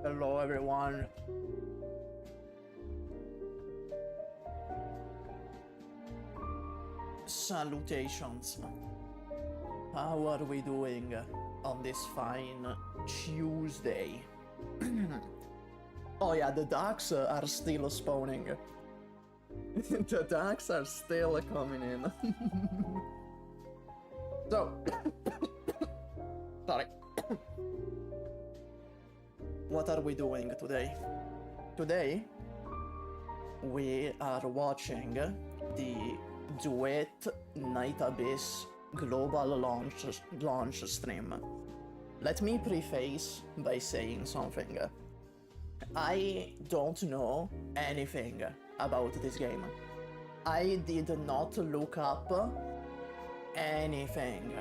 Hello everyone. Salutations. How are we doing on this fine Tuesday? Oh yeah, the ducks are still spawning. The ducks are still coming in. So, sorry. What are we doing today? Today, we are watching the Duet Night Abyss global launch stream. Let me preface by saying something. I don't know anything about this game. I did not look up anything.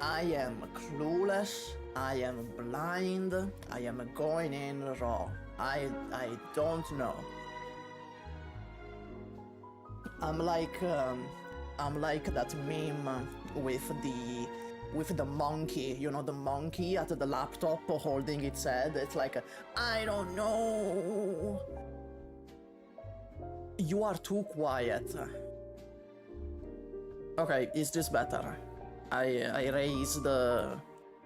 I am clueless, I am blind, I am going in raw. I don't know. I'm like that meme with the monkey, you know, the monkey at the laptop holding its head. It's like, I don't know. You are too quiet. Okay, is this better? I raised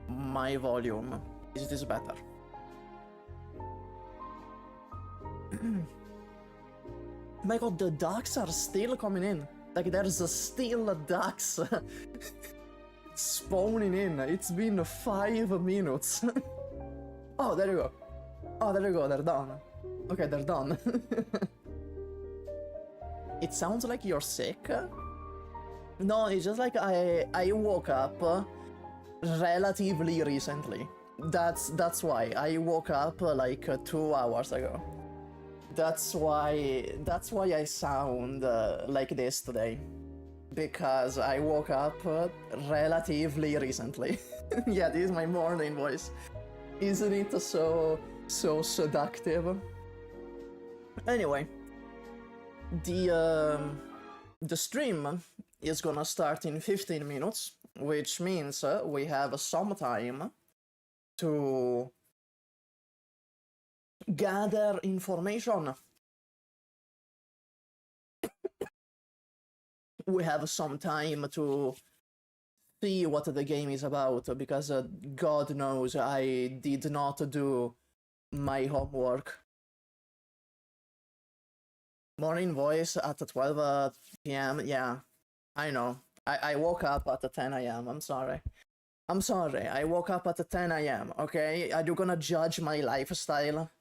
my volume. Is this better? My god, the ducks are still coming in. Like, there's still ducks spawning in. It's been 5 minutes. Oh, there you go. Oh, there you go, they're done. Okay, they're done. It sounds like you're sick. No, it's just like I woke up relatively recently. That's why. I woke up like 2 hours ago. That's why I sound like this today. Because I woke up relatively recently. Yeah, this is my morning voice. Isn't it so seductive? Anyway, the stream is gonna start in 15 minutes, which means we have some time to gather information. We have some time to see what the game is about, because God knows I did not do my homework. Morning voice at 12 p.m. Yeah, I know. I woke up at 10 a.m. I'm sorry. I'm sorry. I woke up at 10 a.m. Okay? Are you gonna judge my lifestyle?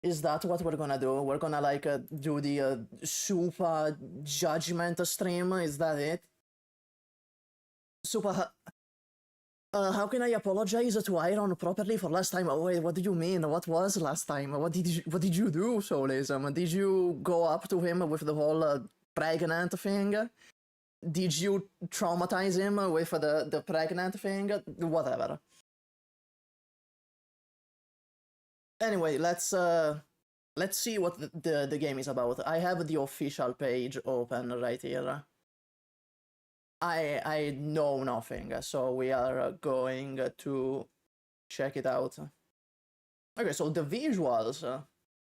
Is that what we're gonna do? We're gonna like do the SUPAH judgment stream? Is that it? SUPAH. How can I apologize to Iron properly for last time? Oh wait, what do you mean? What was last time? What did you do, Solism? Did you go up to him with the whole pregnant thing? Did you traumatize him with the pregnant thing? Whatever. Anyway, let's see what the game is about. I have the official page open right here. I know nothing, so we are going to check it out. Okay, so the visuals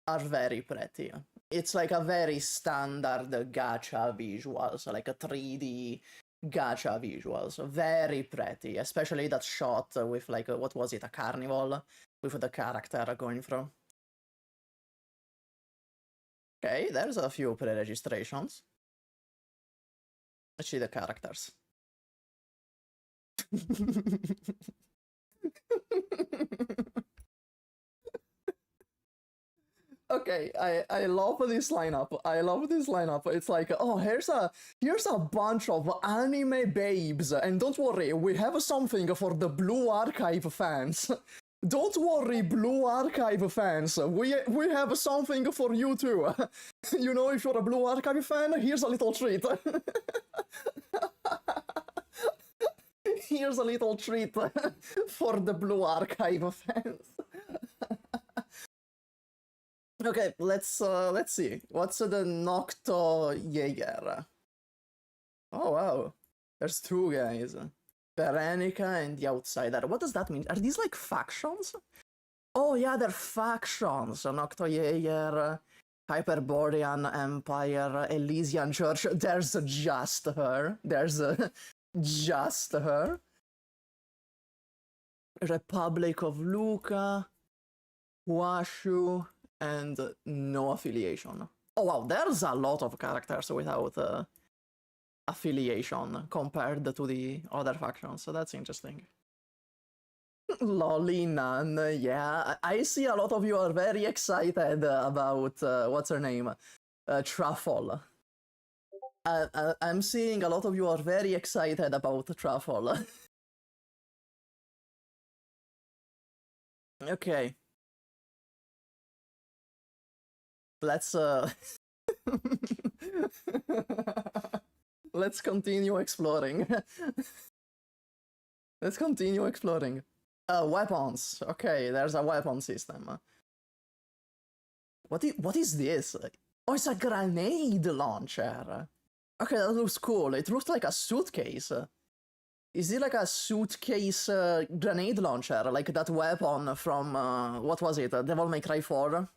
are very pretty. It's like a very standard gacha visuals, like a 3D gacha visuals. Very pretty, especially that shot with like, what was it, a carnival? With the character going through. Okay, there's a few pre-registrations. Let's see the characters. Okay, I love this lineup. I love this lineup. It's like, oh, here's a bunch of anime babes, and don't worry, we have something for the Blue Archive fans. Don't worry, Blue Archive fans. We have something for you too. You know, if you're a Blue Archive fan, here's a little treat. Here's a little treat for the Blue Archive fans. Okay, let's see. What's the Nocto Jaeger? Oh wow, there's 2 guys. Berenica and the Outsider. What does that mean? Are these like factions? Oh yeah, they're factions. Noctojaeger, Hyperborean Empire, Elysian Church. There's just her. There's just her. Republic of Luca, Washu, and no affiliation. Oh wow, there's a lot of characters without affiliation compared to the other factions, so that's interesting. Lolly Nun, yeah. I see a lot of you are very excited about, what's her name? Truffle. I'm seeing a lot of you are very excited about Truffle. Okay. Let's, let's continue exploring. Let's continue exploring. Weapons. Okay, there's a weapon system. What is this? Oh, it's a grenade launcher. Okay, that looks cool. It looks like a suitcase. Is it like a suitcase grenade launcher? Like that weapon from, what was it? Devil May Cry 4?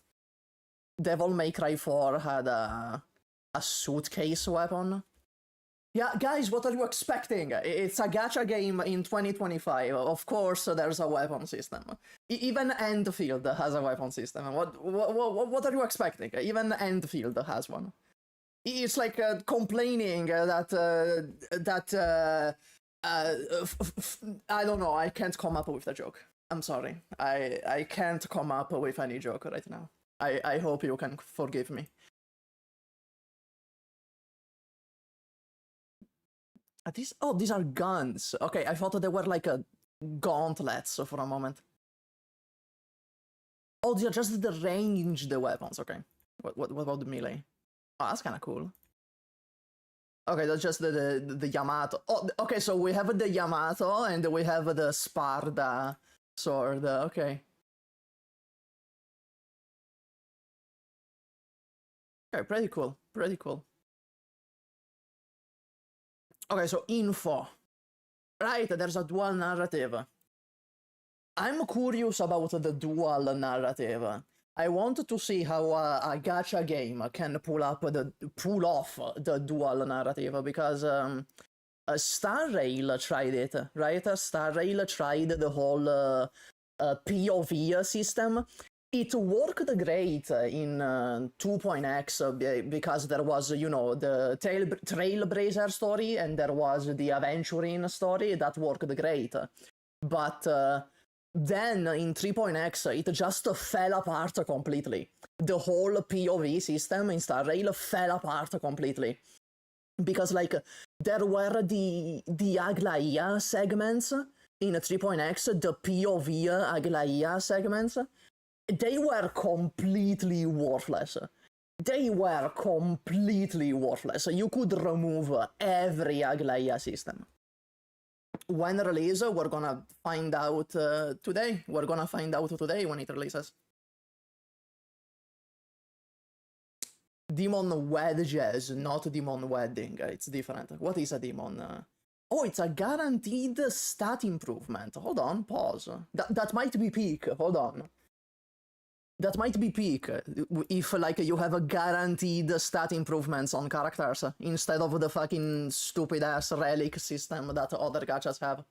Devil May Cry 4 had a suitcase weapon. Yeah, guys, what are you expecting? It's a gacha game in 2025. Of course, there's a weapon system. Even Endfield has a weapon system. What are you expecting? Even Endfield has one. It's like complaining that I don't know. I can't come up with a joke. I'm sorry. I can't come up with any joke right now. I hope you can forgive me. These are guns. Okay, I thought they were like gauntlets for a moment. Oh, these are just the ranged weapons. Okay. What about the melee? Oh, that's kind of cool. Okay, that's just the Yamato. Oh, okay, so we have the Yamato and we have the Sparda sword. Okay. Okay, pretty cool. Pretty cool. Okay, so info. Right, there's a dual narrative. I'm curious about the dual narrative. I want to see how a gacha game can pull off the dual narrative, because Star Rail tried it, right? Star Rail tried the whole POV system. It worked great in 2.x because there was, you know, the Trailblazer story and there was the Aventuring story that worked great. But then in 3.x it just fell apart completely. The whole POV system in Star Rail fell apart completely. Because, like, there were the Aglaia segments in 3.x, the POV Aglaia segments. They were completely worthless. They were completely worthless. You could remove every Aglaia system. When release, we're gonna find out today. We're gonna find out today when it releases. Demon wedges, not demon wedding. It's different. What is a demon? Oh, it's a guaranteed stat improvement. Hold on, pause. That might be peak. Hold on. That might be peak if, like, you have a guaranteed stat improvements on characters instead of the fucking stupid ass relic system that other gachas have.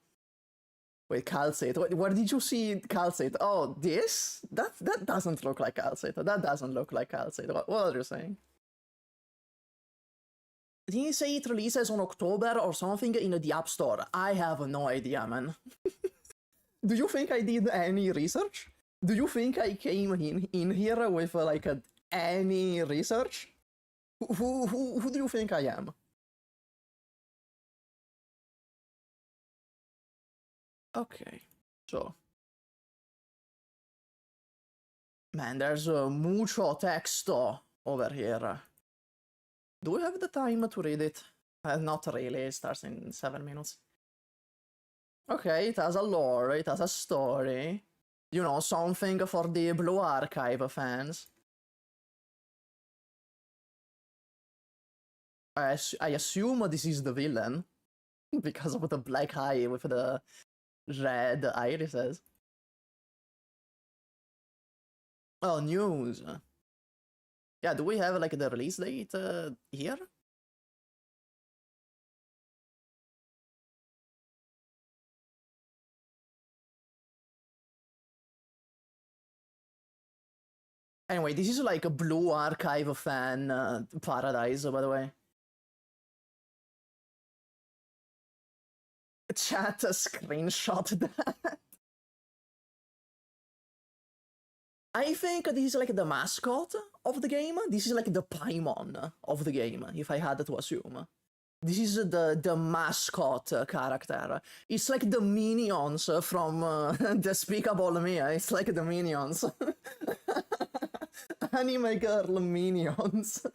Wait, calcite. Where did you see calcite? Oh, this? That doesn't look like calcite. That doesn't look like calcite. What are you saying? Didn't you say it releases on October or something in the App Store? I have no idea, man. Do you think I did any research? Do you think I came in here with like any research? Who do you think I am? Okay, so man, there's mucho texto over here. Do we have the time to read it? Not really. It starts in 7 minutes. Okay, it has a lore. It has a story. You know, something for the Blue Archive fans. I assume this is the villain, because of the black eye with the red irises. Oh, news. Yeah, do we have like the release date here? Anyway, this is like a Blue Archive fan paradise, by the way. Chat screenshot that. I think this is like the mascot of the game. This is like the Paimon of the game, if I had to assume. This is the mascot character. It's like the minions from Despicable Me. It's like the minions. Anime girl minions.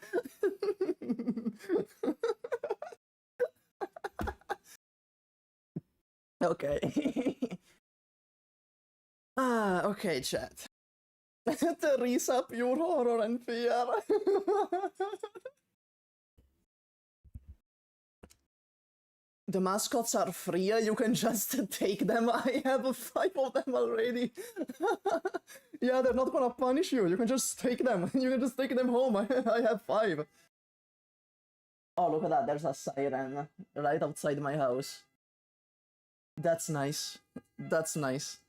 Okay. Okay, chat. Teresa, pure horror and fear. The mascots are free, you can just take them. I have 5 of them already. Yeah, they're not gonna punish you. You can just take them. You can just take them home. I have 5. Oh, look at that. There's a siren right outside my house. That's nice. That's nice.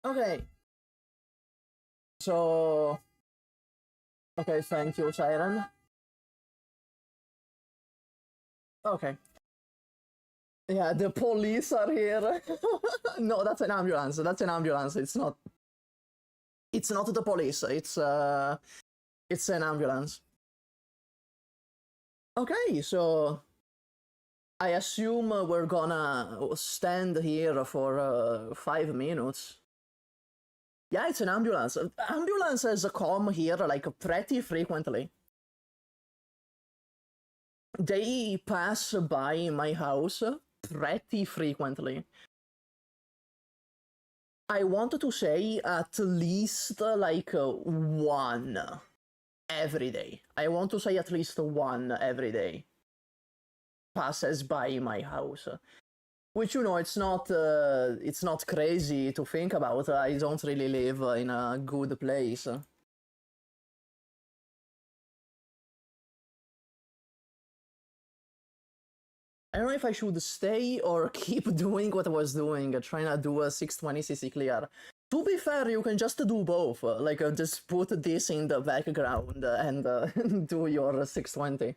Okay. So... Okay, thank you, siren. Okay. Yeah, the police are here. No, that's an ambulance. That's an ambulance. It's not the police. It's an ambulance. Okay, so I assume we're gonna stand here for 5 minutes. Yeah, it's an ambulance. Ambulances come here like pretty frequently. They pass by my house pretty frequently. I wanted to say at least like 1 every day. I want to say at least 1 every day passes by my house. Which, you know, it's not crazy to think about. I don't really live in a good place. I don't know if I should stay or keep doing what I was doing, trying to do a 620cc clear. To be fair, you can just do both. Like, just put this in the background and do your 620.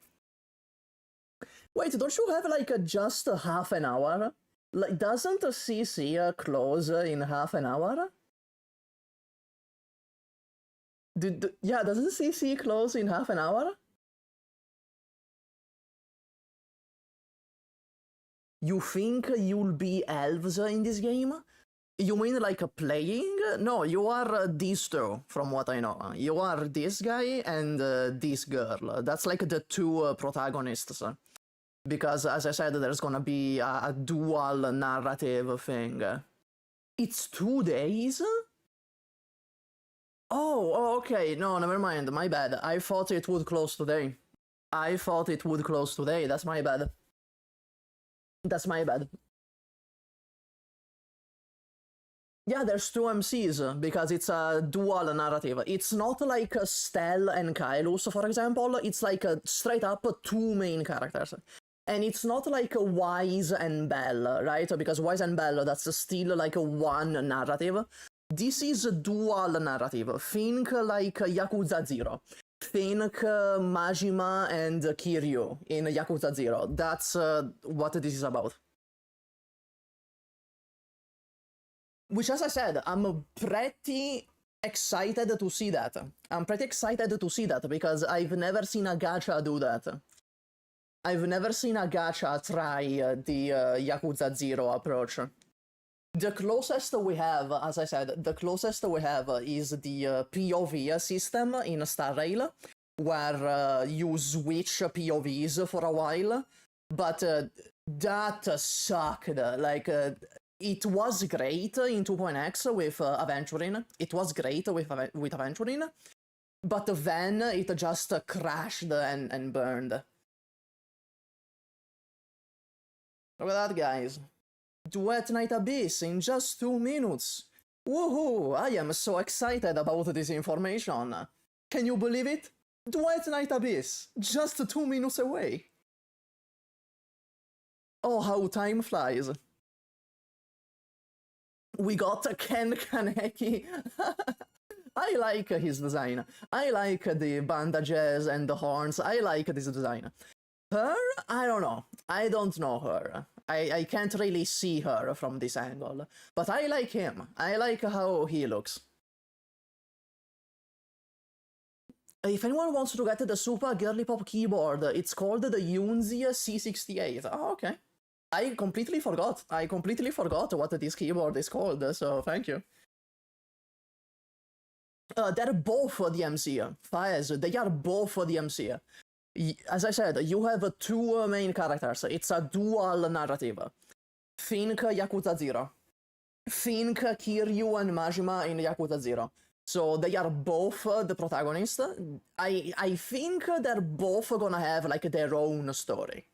Wait, don't you have like just half an hour? Like, doesn't CC close in half an hour? Yeah, doesn't CC close in half an hour? You think you'll be elves in this game? You mean like playing? No, you are these two, from what I know. You are this guy and this girl. That's like the 2 protagonists. Because, as I said, there's gonna be a dual narrative thing. It's 2 days? Oh, okay. No, never mind. My bad. I thought it would close today. That's my bad. That's my bad. Yeah, there's 2 MCs, because it's a dual narrative. It's not like Stell and Kylus, for example. It's like straight up 2 main characters. And it's not like Wise and Bell, right? Because Wise and Bell, that's still like 1 narrative. This is a dual narrative. Think like Yakuza 0. Think Majima and Kiryu in Yakuza 0. That's what this is about. Which, as I said, I'm pretty excited to see that. Because I've never seen a gacha do that. I've never seen a gacha try the Yakuza 0 approach. The closest we have, as I said, is the POV system in Star Rail, where you switch POVs for a while, but that sucked. Like, it was great in 2.x with Aventurin. It was great with Aventurin, but then it just crashed and burned. Look at that, guys. Duet Night Abyss in just 2 minutes. Woohoo! I am so excited about this information. Can you believe it? Duet Night Abyss, just 2 minutes away. Oh, how time flies. We got Ken Kaneki. I like his design. I like the bandages and the horns. I like this design. Her? I don't know. I don't know her. I can't really see her from this angle. But I like him. I like how he looks. If anyone wants to get the SUPAH Girly Pop keyboard, it's called the Yunzi C68. Oh, okay. I completely forgot. I completely forgot what this keyboard is called, so thank you. They're both the MC. Faez, they are both the MC. As I said, you have 2 main characters. It's a dual narrative. Think Yakuza 0. Think Kiryu and Majima in Yakuza 0. So they are both the protagonist. I think they're both gonna have like their own story.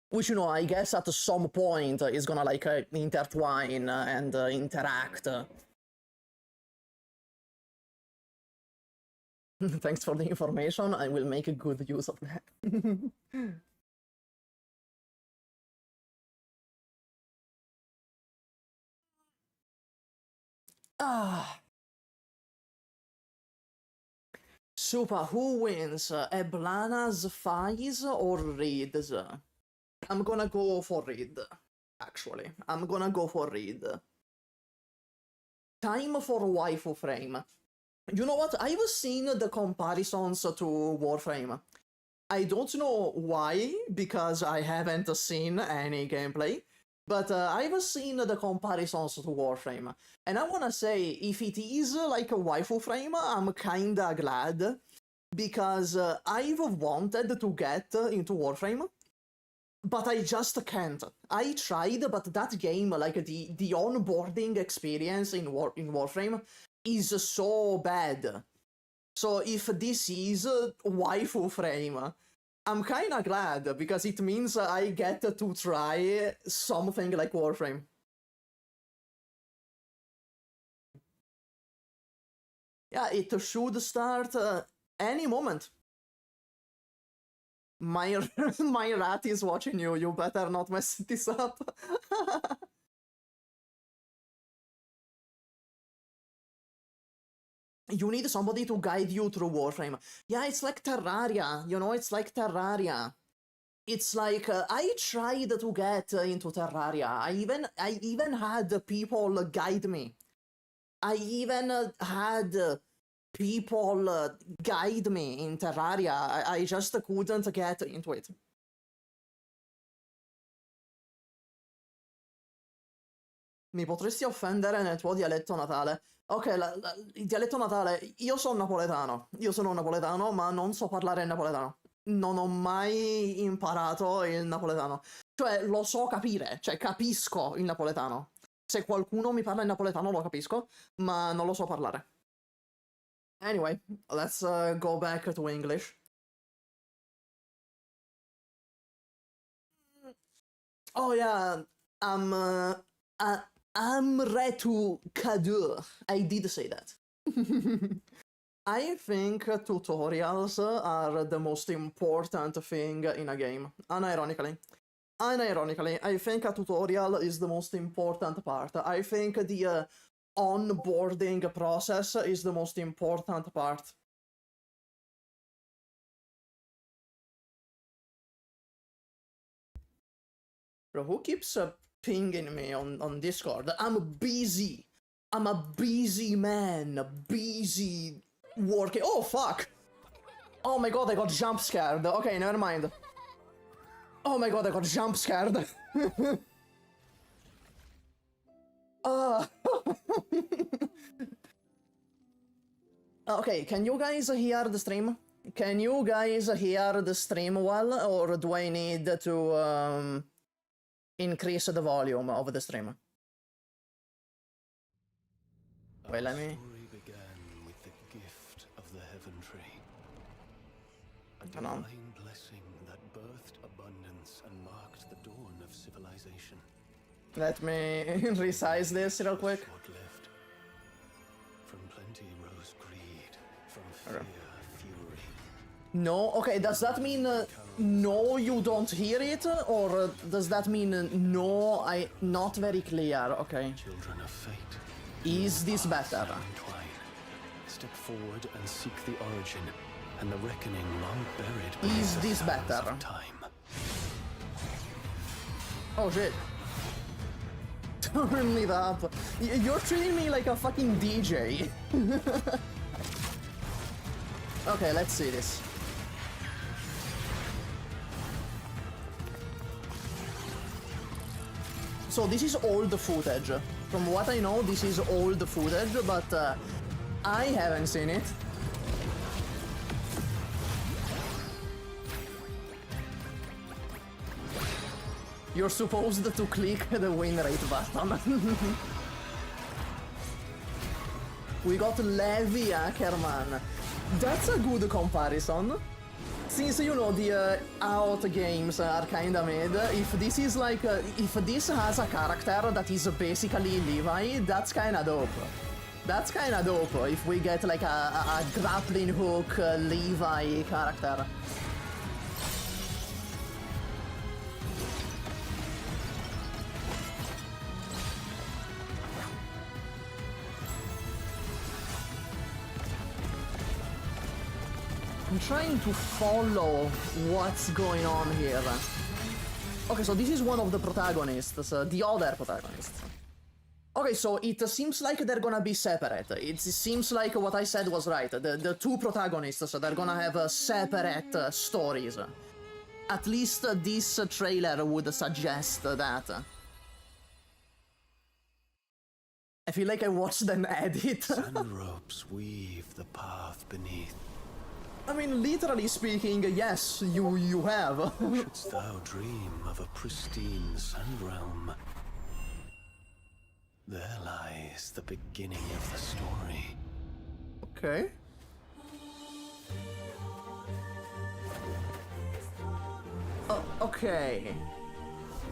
Which, you know, I guess at some point is gonna like intertwine and interact. Thanks for the information. I will make a good use of that. Ah. SUPAH, who wins? Eblana's Faiz or Reed's? I'm gonna go for Reed, actually. I'm gonna go for Reed. Time for waifu frame. You know what? I've seen the comparisons to Warframe. I don't know why, because I haven't seen any gameplay, but I've seen the comparisons to Warframe. And I wanna say, if it is like a waifu frame, I'm kinda glad, because I've wanted to get into Warframe, but I just can't. I tried, but that game, like the onboarding experience in Warframe, is so bad. So if this is waifu frame, I'm kinda glad, because it means I get to try something like Warframe. Yeah, it should start any moment. My my rat is watching you. You better not mess this up. You need somebody to guide you through Warframe. Yeah, it's like Terraria. You know, it's like Terraria. It's like I tried to get into Terraria. I even had people guide me. I even had people guide me in Terraria. I just couldn't get into it. Mi potresti offendere nel tuo dialetto natale? Ok, il dialetto natale, io sono napoletano, ma non so parlare il napoletano. Non ho mai imparato il napoletano. Cioè, lo so capire, cioè capisco il napoletano. Se qualcuno mi parla in napoletano lo capisco, ma non lo so parlare. Anyway, let's go back to English. Oh yeah, I'm Retu Kadu. I did say that. I think tutorials are the most important thing in a game, unironically. Unironically, I think a tutorial is the most important part. I think the onboarding process is the most important part. Bro, who keeps pinging me on Discord? I'm busy. I'm a busy man. Busy working. Oh, fuck! Oh my god, I got jump scared. Okay, never mind. Oh my god, I got jump scared. Okay, can you guys hear the stream? Can you guys hear the stream well, or do I need to increase the volume of the stream? Wait, let me... story began with the gift of the Heaven Tree. A Turn on. divine blessing that birthed abundance and marked the dawn of civilization. Let me resize this real quick. What left? From plenty rose greed, from fear, fury. No? Okay, does that mean no, you don't hear it? Or does that mean no, not very clear? Okay. Children of fate. Is this better? Entwine. Step forward and seek the origin, and the reckoning long buried. Is this better? Time. Oh shit. Turn it up. You're treating me like a fucking DJ. Okay, let's see this. So this is old footage. From what I know, this is old footage, but I haven't seen it. You're supposed to click the win rate button. We got Levi Ackerman. That's a good comparison. Since, you know, the out games are kinda made, if this is like, if this has a character that is basically Levi, that's kinda dope. That's kinda dope if we get like a grappling hook Levi character. I'm trying to follow what's going on here. Okay, so this is one of the protagonists, the other protagonists. Okay, so it seems like they're gonna be separate. It seems like what I said was right. The two protagonists, they're gonna have separate stories. At least this trailer would suggest that. I feel like I watched an edit. Sun ropes weave the path beneath. I mean, literally speaking, yes, you have. Shouldst thou dream of a pristine sun realm, there lies the beginning of the story. Okay. Okay.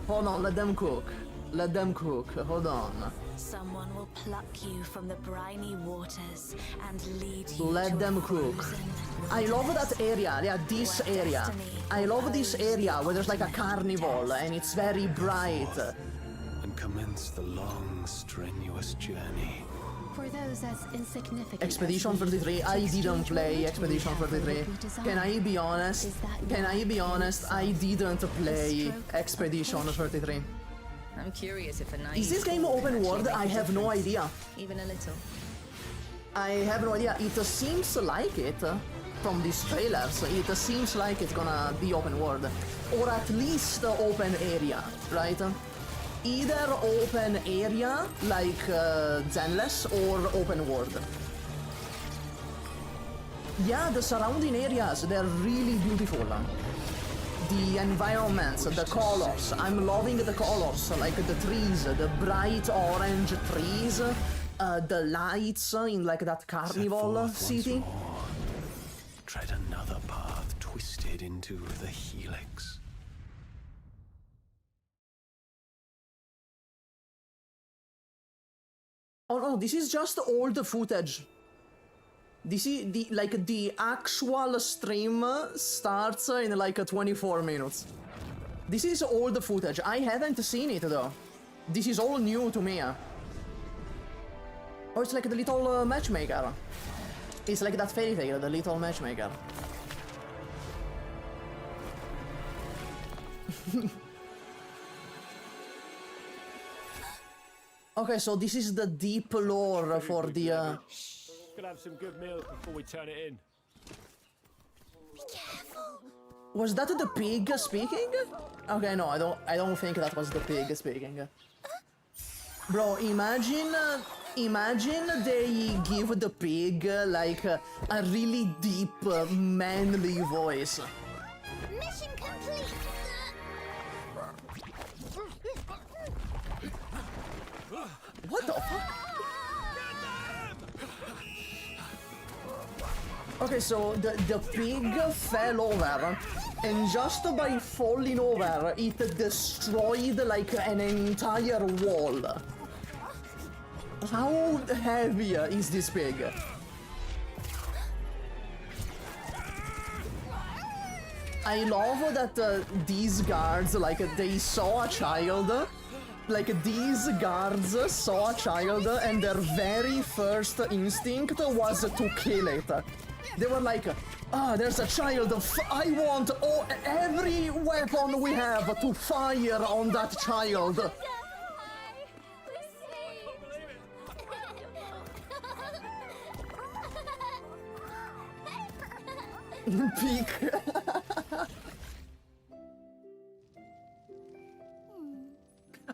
Hold on, let them cook. Let them cook, hold on. Someone will pluck you from the briny waters and lead you Let to them a cook. frozen I love that area, yeah, this where area. destiny I love this owes area you where there's like a to carnival test. and it's very bright. And commence the long, strenuous journey. For those as insignificant Expedition as we, 33, to I didn't exchange play what Expedition we have for 33. what we desire. Can I be honest? Is that Can I be your honest? I didn't play stroke of Expedition 33. I'm curious if a naive Is this game fool can open actually world? make I a have no difference. idea. Even a little. I have no idea. It seems like it from these trailers. It seems like it's gonna be open world. Or at least open area, right? Either open area, like Zenless, or open world. Yeah, the surrounding areas, they're really beautiful. The environments, the colors, I'm loving the colors, like the trees, the bright orange trees, the lights in like that carnival city. More. Tread another path twisted into the helix. Oh no, this is just old footage. This is the actual stream starts in like 24 minutes. This is old footage. I haven't seen it though. This is all new to me. Oh, it's like the little matchmaker. It's like that fairy tale, the little matchmaker. Okay, so this is the deep lore for the Gonna have some good meals before we turn it in. Was that the pig speaking? Okay, no, I don't think that was the pig speaking. Bro, imagine they give the pig like a really deep manly voice. Mission complete. What the fuck? Okay, so the pig fell over And just by falling over, it destroyed like an entire wall. How heavy is this pig? I love that these guards, like, they saw a child. Like, these guards saw a child and their very first instinct was to kill it. They were like, ah, there's a child, I want every weapon we have to fire on that child. Peak.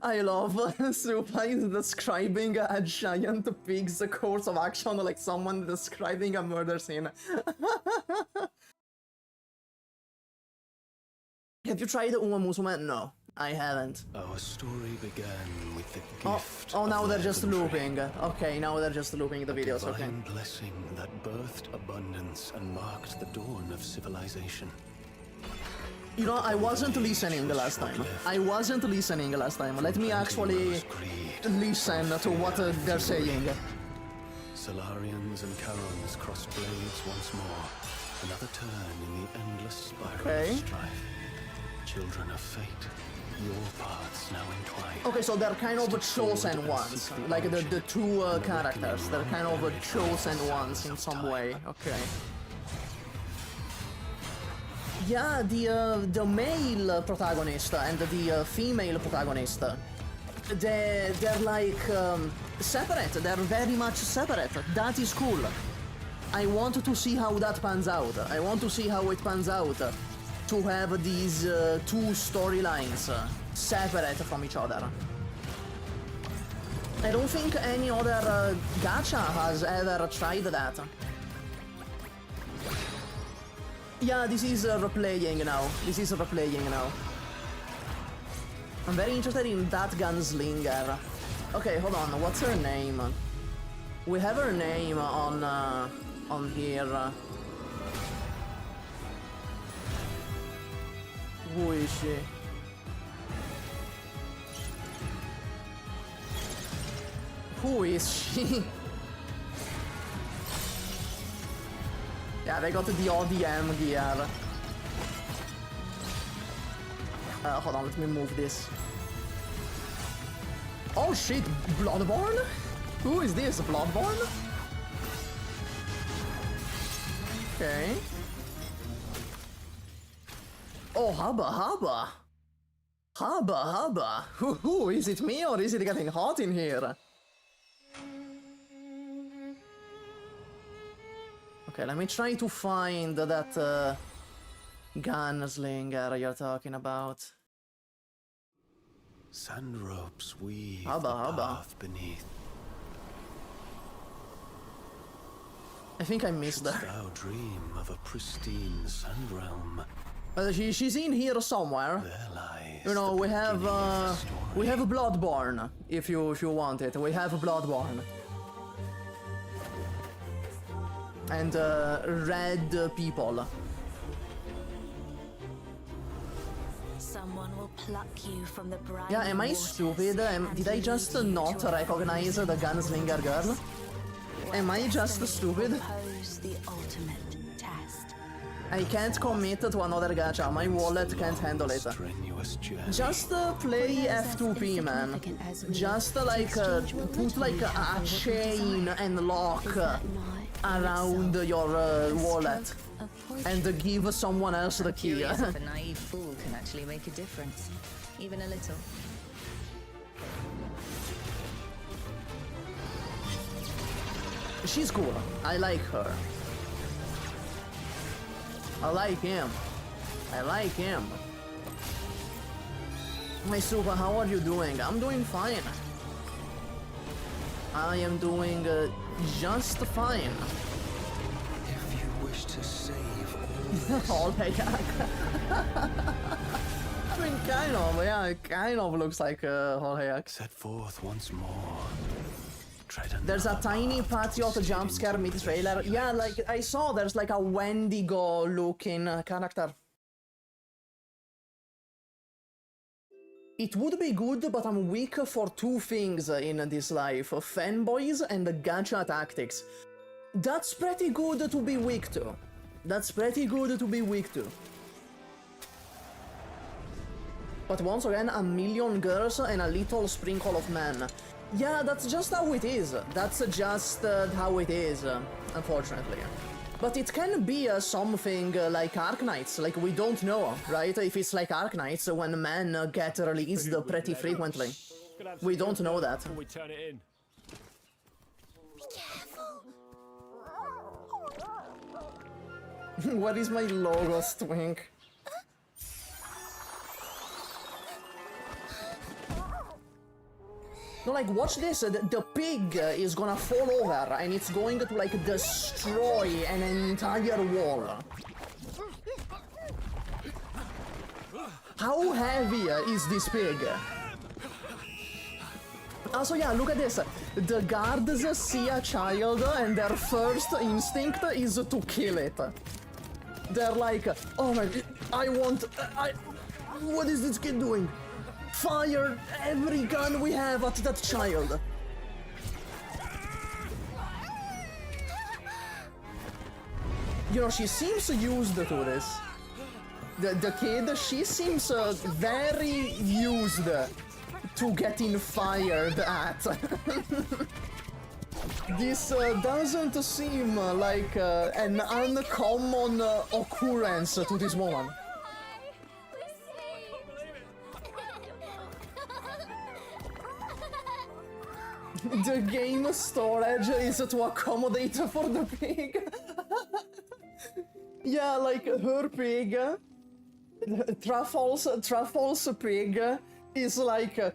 I love SUPAH is describing a giant pig's course of action like someone describing a murder scene. Have you tried Uma Musume? No, I haven't. Our story began with the gift. Oh, now of they're land just and looping. trade. Okay, now they're just looping the videos, okay. Divine blessing that birthed abundance and marked the dawn of civilization. You know, I wasn't listening the last time. Let me actually listen to what they're saying. Solarians and Charons crossed blades once more. Another turn in the endless spiral Okay. of strife. Children of fate, your paths now entwined. Okay, so they're kind of chosen ones. Like the two characters. They're kind of chosen ones in some way. Okay. Yeah, the male protagonist and the female protagonist, they're like separate. They're very much separate. That is cool. I want to see how that pans out. I want to see how it pans out to have these two storylines separate from each other. I don't think any other gacha has ever tried that. Yeah, this is replaying now. I'm very interested in that Gunslinger. Okay, hold on. What's her name? We have her name on here. Who is she? Who is she? Yeah, they got the ODM gear. Hold on, let me move this. Oh shit, Bloodborne? Who is this, Bloodborne? Okay. Oh, hubba. Hubba. Is it me or is it getting hot in here? Okay, let me try to find that Gunslinger you're talking about. Sand ropes weave the Hubba. path beneath. I think I missed Shouldst her. thou dream of a pristine sand realm? She's in here somewhere. There lies You know, the we have beginning of the story. Bloodborne. If you want it, we have Bloodborne. And red people. Someone will pluck you from the briny Yeah, am I waters stupid? and Did I just lead you not to a recognize the Gunslinger girl? Am I just stupid? Pose the ultimate test. I can't commit to another gacha. My wallet can't handle it. Strenuous journey. Just play F2P, man. Just like put like a chain and lock around your wallet and give someone else the key. Curious if a naive fool can actually make a difference, even a little. She's cool. I like her. I like him. My SUPAH, how are you doing? I'm doing fine. I am doing just fine. If you wish to save all All heck. I mean, kind of, yeah, it kind of looks like whole heck. set forth once more. Tread There's a another tiny path Patriot twisted jump scare into mid-trailer. Yeah, like, I saw there's like a Wendigo-looking character. It would be good, but I'm weak for two things in this life, fanboys and gacha tactics. That's pretty good to be weak to. That's pretty good to be weak to. But once again, a million girls and a little sprinkle of men. Yeah, that's just how it is. That's just how it is, unfortunately. But it can be something like Arknights, like we don't know, right? If it's like Arknights, when men get released pretty frequently. We don't know that. Before we turn it in. What is my logo, Twink? No, like, watch this, the pig is gonna fall over and it's going to, like, destroy an entire wall. How heavy is this pig? Also, yeah, look at this. The guards see a child and their first instinct is to kill it. They're like, oh my, what is this kid doing? Fire every gun we have at that child. You know, she seems used to this. The kid, she seems very used to getting fired at. This doesn't seem like an uncommon occurrence to this woman. The game storage is to accommodate for the pig. Yeah, like her pig, Truffle's pig is like 10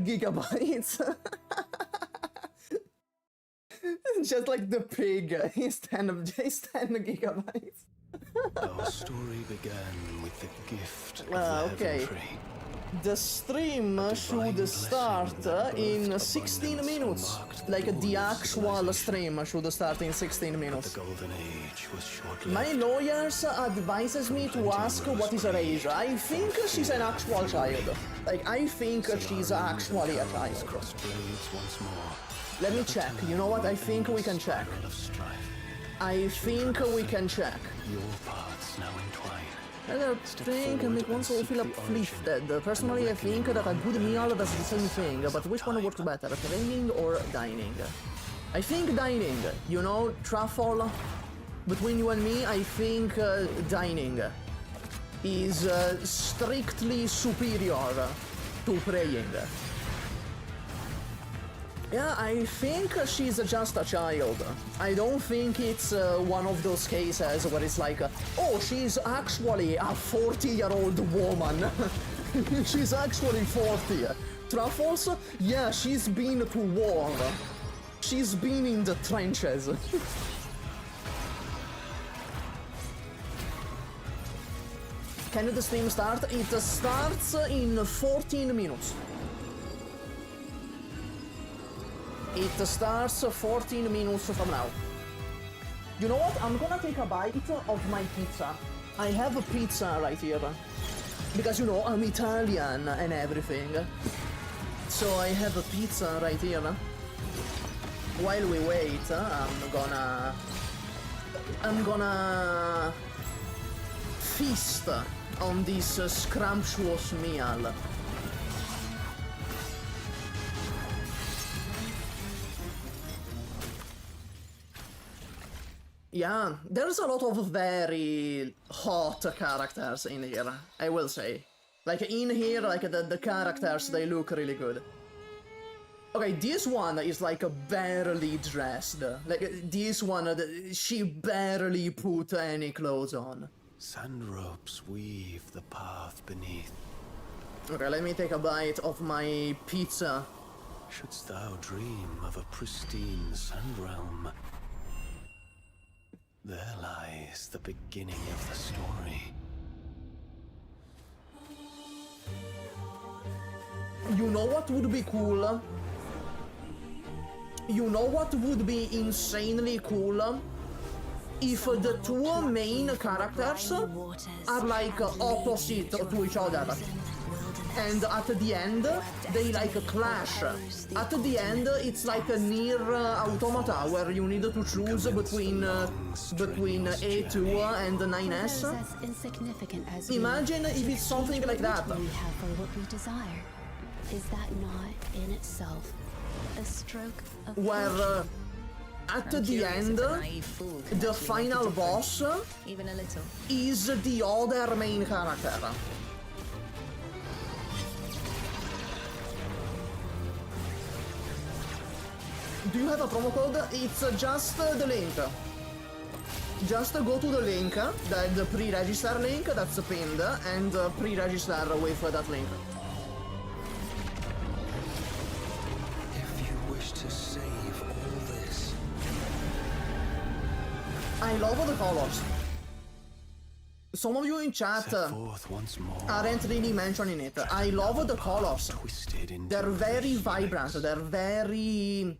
gigabytes. Just like the pig is 10 gigabytes. Our story began with the gift of the okay. heaven tree. The stream should start in 16 minutes. Like the actual stream should start in 16 minutes. The golden age was short-lived. My lawyers advises me to ask what is her age. I think she's an actual child. Like, I think she's actually a child. Crossed blades once more. Let me check. You know what? I think we can check. Of strife. I think we can check. Your paths now entwine. I think make one soul feel uplifted. Personally, I think that a good meal does the same thing, but which one works better, training or dining? I think dining. You know, Truffle, between you and me, I think dining is strictly superior to praying. Yeah, I think she's just a child. I don't think it's one of those cases where it's like, oh, she's actually a 40-year-old woman. She's actually 40. Truffles? Yeah, she's been to war. She's been in the trenches. Can the stream start? It starts in 14 minutes. It starts 14 minutes from now. You know what? I'm gonna take a bite of my pizza. I have a pizza right here. Because, you know, I'm Italian and everything. So I have a pizza right here. While we wait, I'm gonna feast on this scrumptious meal. Yeah, there's a lot of very hot characters in here, I will say. Like, in here, like, the characters, they look really good. Okay, this one is, like, barely dressed. Like, this one, she barely put any clothes on. Sand ropes weave the path beneath. Okay, let me take a bite of my pizza. Shouldst thou dream of a pristine sand realm, there lies the beginning of the story. You know what would be cool? You know what would be insanely cool? If the two main characters are like opposite to each other. and at the end they like clash. At the end it's like a near automata where you need to choose between A2 and 9S. For those as insignificant as Imagine if it's something like that. we have for what we desire. Is that not in itself a stroke of Where at the end the final boss Even a little. is the other main character. Do you have a promo code? It's just the link. Just go to the link, the pre-register link that's pinned, and pre-register with that link. If you wish to save all this, I love the colors. Some of you in chat set forth once more. aren't really mentioning it. I love the colors. Twisted into They're very vibrant. They're very...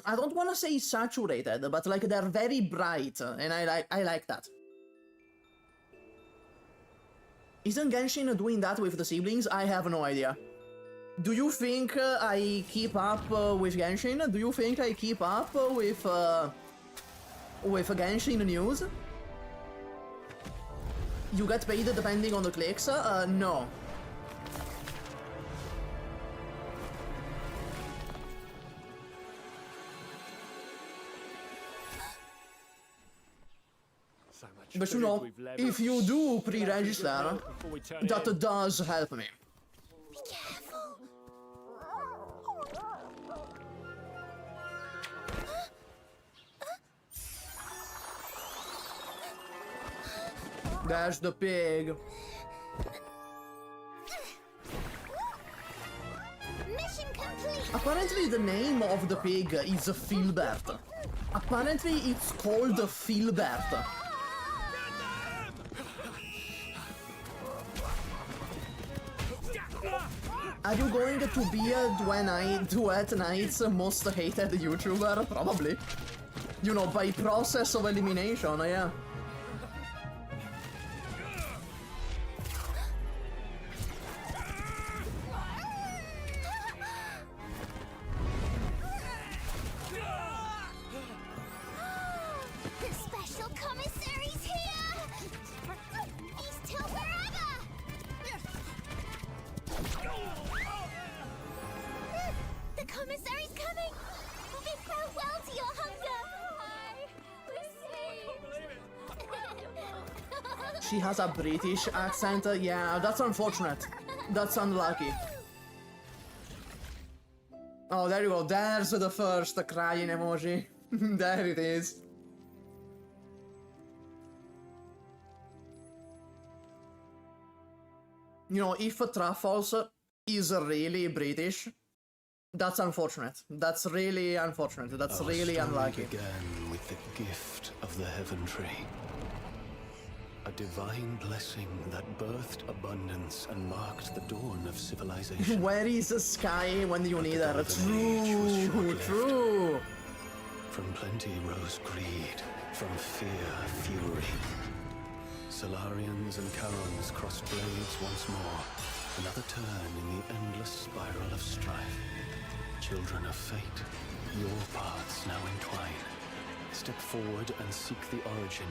I don't want to say saturated, but like they're very bright, and I like that. Isn't Genshin doing that with the siblings? I have no idea. Do you think I keep up with Genshin? Do you think I keep up with Genshin news? You get paid depending on the clicks? No. So much But you food know, we've left. if you do pre-register, Before we turn it that in. does help me. Be careful. There's the pig. Mission complete. Apparently the name of the pig is Filbert. Apparently it's called Filbert. Are you going to be a Duet Night's most hated YouTuber? Probably. You know, by process of elimination, yeah. The special commissary's here. East till wherever. The commissary's coming. Bid farewell to your hunger. We're saved. She has a British accent. Yeah, that's unfortunate. That's unlucky. Oh, there you go. There's the first crying emoji. There it is. You know, if Truffles is really British, that's unfortunate. That's really unfortunate. That's Our really story unlucky. began with the gift of the Heaven Tree. A divine blessing that birthed abundance and marked the dawn of civilization. Where is the sky when you need her? The golden age was True, short-lived. true. From plenty rose greed, from fear, fury. Solarians and Charons crossed blades once more. Another turn in the endless spiral of strife. Children of fate, your paths now entwine. Step forward and seek the origin,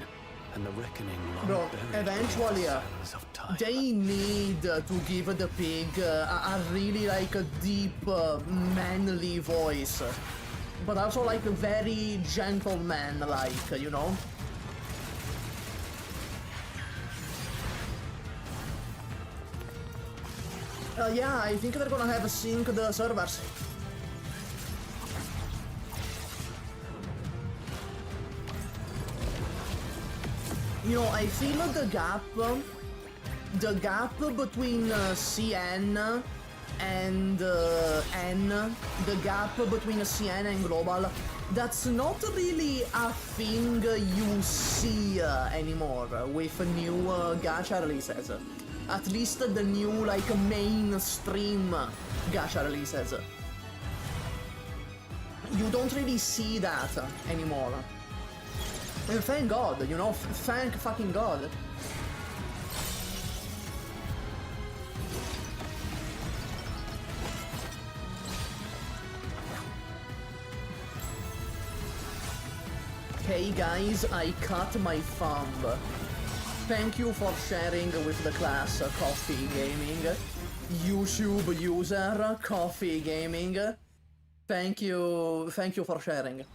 and the reckoning long Bro, buried eventually, beneath the sands of time. they need to give the pig a really like a deep, manly voice, but also like a very gentleman-like, you know. Yeah, I think they're gonna have sync the servers. You know, I feel the gap between CN and N, the gap between CN and Global, that's not really a thing you see anymore with new gacha releases. At least the new, like, mainstream gacha releases. You don't really see that anymore. And thank God, you know, thank fucking God. Hey guys, I cut my thumb. Thank you for sharing with the class, Coffee Gaming. YouTube user, Coffee Gaming. Thank you for sharing.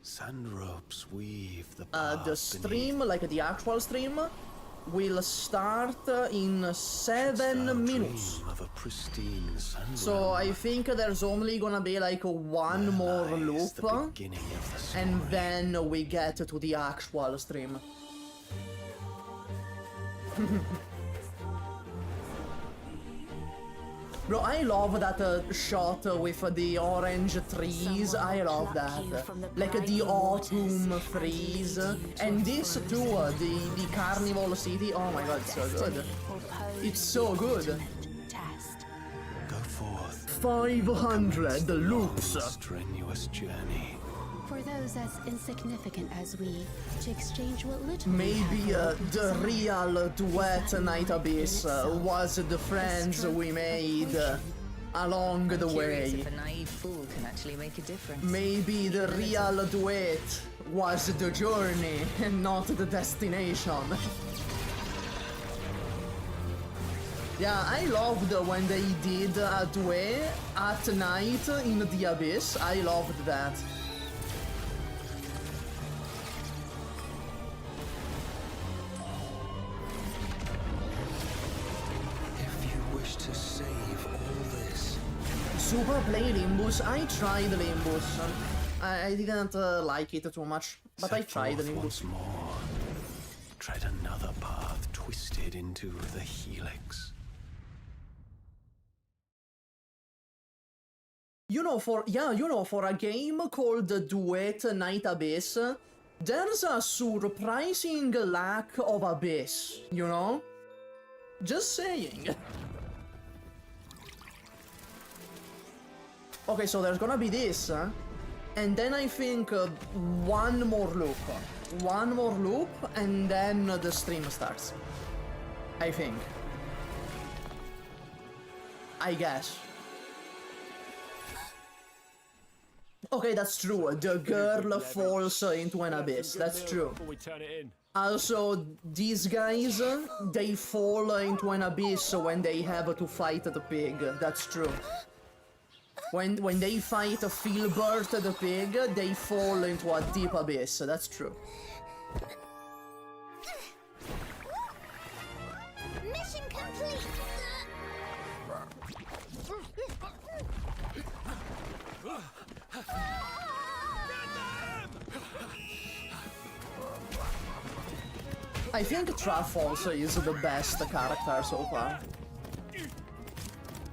Sand ropes weave the path The stream, like the actual stream, will start in 7 minutes. Of a pristine So I think there's only gonna be like one more loop, and then we get to the actual stream. Bro, I love that shot with the orange trees. I love that. Like the autumn trees. And this too, the Carnival City. Oh my god, it's so good. It's so good. Go forth. 500 loops. Strenuous journey. For those as insignificant as we, to exchange what little Maybe the real Duet Night Abyss was the friends we made along the Curious way. if a naive fool can actually make a difference. Maybe the real duet was the journey and not the destination. Yeah, I loved when they did a duet at night in the Abyss. I loved that. To save all this. SUPAH play Limbus. I tried Limbus. I didn't like it too much, but I tried Limbus. Once more. Tread another path twisted into the helix. You know, for a game called Duet Night Abyss, there's a surprising lack of abyss, you know? Just saying. Okay, so there's gonna be this, and then I think one more loop. One more loop, and then the stream starts. I think. I guess. Okay, that's true. The girl falls into an abyss. That's true. Before we turn it in. Also, these guys, they fall into an abyss when they have to fight the pig. That's true. When they fight Filbert the pig, they fall into a deep abyss. That's true. Mission complete. I think Truffles is the best character so far.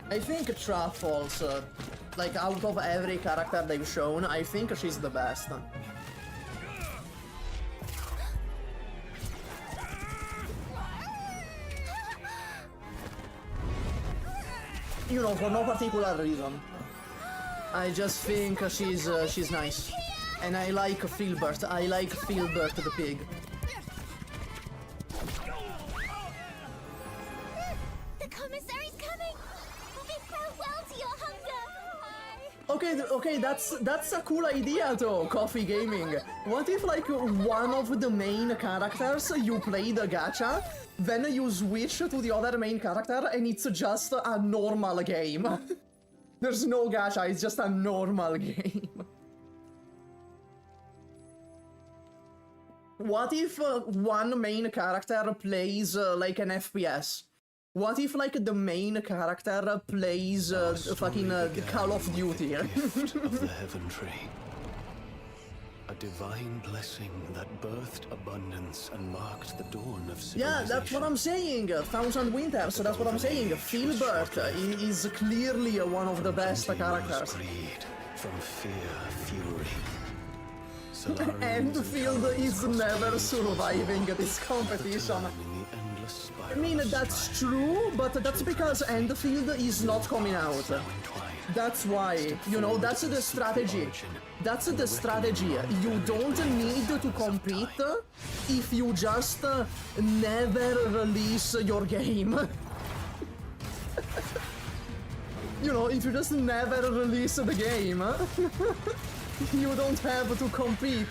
I think Truffles, like out of every character they've shown, I think she's the best. You know, for no particular reason. I just think she's nice. And I like Filbert. I like Filbert the pig. The commissary's coming. Bid farewell to your hunger. Okay, that's a cool idea though, Coffee Gaming. What if like one of the main characters you play the gacha, then you switch to the other main character and it's just a normal game? There's no gacha, it's just a normal game. What if one main character plays like an FPS? What if like the main character plays fucking Call of Duty? Of the Heaven Tree. A divine blessing that birthed abundance and marked the dawn of civilization. Yeah, that's what I'm saying. Thousand Winters, that's what I'm saying. Filbert is clearly one of the best characters. Greed from fear, fury. Enfield is never surviving this competition. I mean, that's true, but that's because Enfield is not coming out. That's why, you know, that's the strategy. That's the strategy. You don't need to compete if you just never release your game. You know, if you just never release the game, you don't have to compete.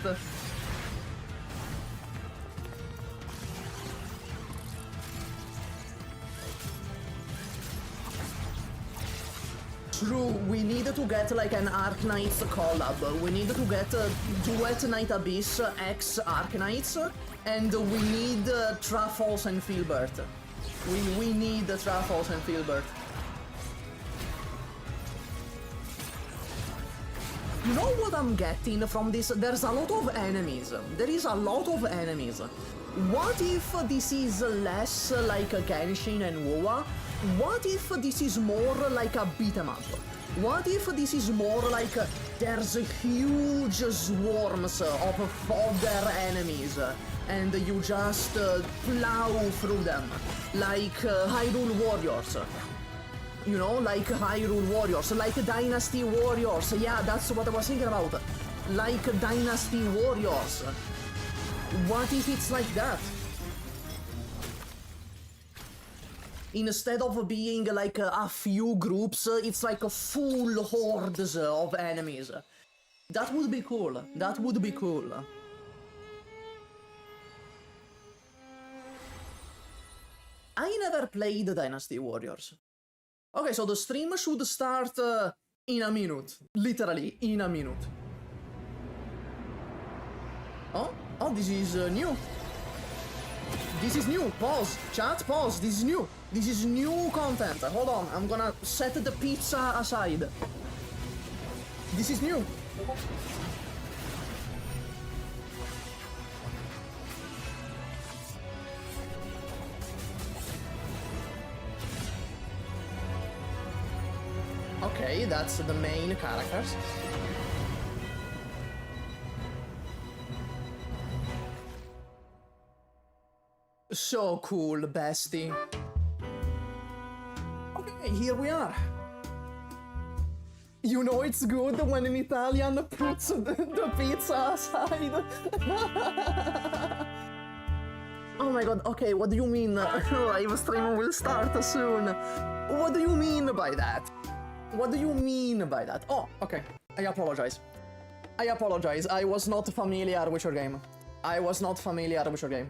True, we need to get like an Arknights collab. We need to get Duet Night Abyss X Arknights, and we need Truffles and Filbert. We need Truffles and Filbert. You know what I'm getting from this? There's a lot of enemies. There is a lot of enemies. What if this is less like a Genshin and WoW? What if this is more like a beat-em up? What if this is more like there's huge swarms of fodder enemies and you just plow through them like Hyrule Warriors? You know, like Hyrule Warriors, like Dynasty Warriors. Yeah, that's what I was thinking about. Like Dynasty Warriors. What if it's like that? Instead of being like a few groups, it's like a full hordes of enemies. That would be cool. That would be cool. I never played Dynasty Warriors. Okay, so the stream should start in a minute. Literally, in a minute. Oh, this is new. This is new. Pause. Chat, pause. This is new. This is new content. Hold on, I'm gonna set the pizza aside. This is new. Okay, that's the main characters. So cool, bestie. Okay, here we are. You know it's good when an Italian puts the pizza aside. Oh my god, okay, what do you mean? Live stream will start soon. What do you mean by that? What do you mean by that? Oh, okay. I apologize. I apologize. I was not familiar with your game. I was not familiar with your game.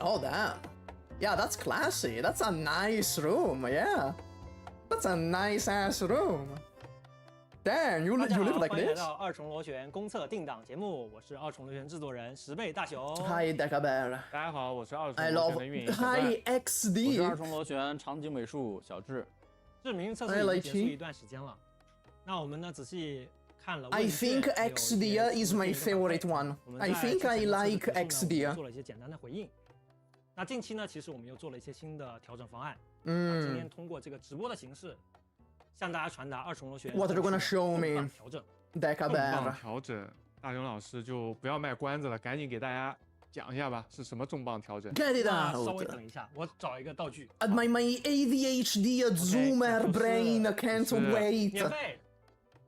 Oh, damn. Yeah, that's classy. That's a nice room, yeah. That's a nice-ass room. Damn, you live like 欢迎来 this? 到二重螺旋公测定档节目，我是二重螺旋制作人十倍大雄。 Hi, Decabell. 大家好，我是二 I 重螺 love 旋的运营小 Hi 段，我是 XD. 二重螺旋场景美术小智。知名测试已经结束一段时间了，那我们呢仔细看了。 I think XD is my favorite one. I think I like XD. 做了一些简单的回应。那近期呢，其实我们又做了一些新的调整方案。今天通过这个直播的形式，向大家传达二重螺旋 What are you gonna show me? 调整。 Decabell. 调整，大雄老师就不要卖关子了，赶紧给大家讲一下吧，是什么重磅调整？ Get it 稍微 out. 等一下，我找一个道具。 My ADHD Zoomer brain can't 是 wait. 免费。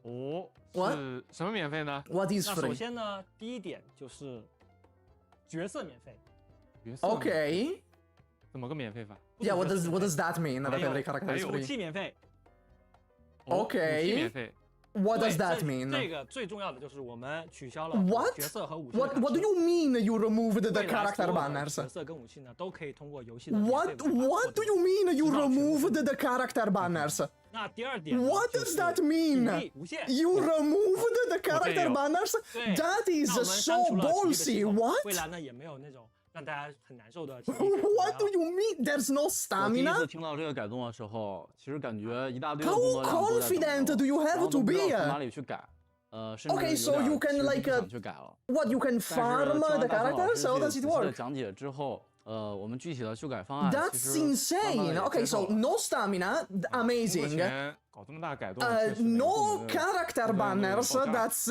哦， What？ 是什么免费呢？ What is 那首 free? 先呢，第一点就是角色免费。 角色 Okay. 怎么个免费法？ Yeah, what does that mean? That 还有 every character 还 is 有武 free. 器免费。 Okay 武器免费。 What does 对 that 这 mean? 这个最重要的就是我们取消了 What? 角色和武器的 What 卡 do 车 you mean you removed the 未来 character 所有的 banners? 角色跟武器呢都可以通过游戏的免费 What 玩法 What 获 do 得 you mean you 直到全部 removed 复制 the character banners? 那第二点呢 What 就 does 是 that 比 mean? 例无限 You removed the character 有 banners? 对 That 那 is 我们 so 删除了体力的 ballsy. 系统 What? 未来呢也没有那种让大家很难受的体力感 What do you mean? There's no 我第一次 stamina? 听到这个改动的时候，其实感觉一大堆的 How 工作量都在 confident 等着 do you 我 have 然后 to 都不知 be? 道从哪里去改，甚至 Okay, 有 so 点 you can 其实 like 不想去改了。 What you can 但是 farm 听 the 完大雄 characters? 老 How 师 does 仔 it 细的 work? 讲解之后，我们具体的修改方案其 That's 实慢慢 insane. 地也 Okay, 接受 so 了 no stamina. 目 Amazing. 前搞这么大改动。No character banners. That's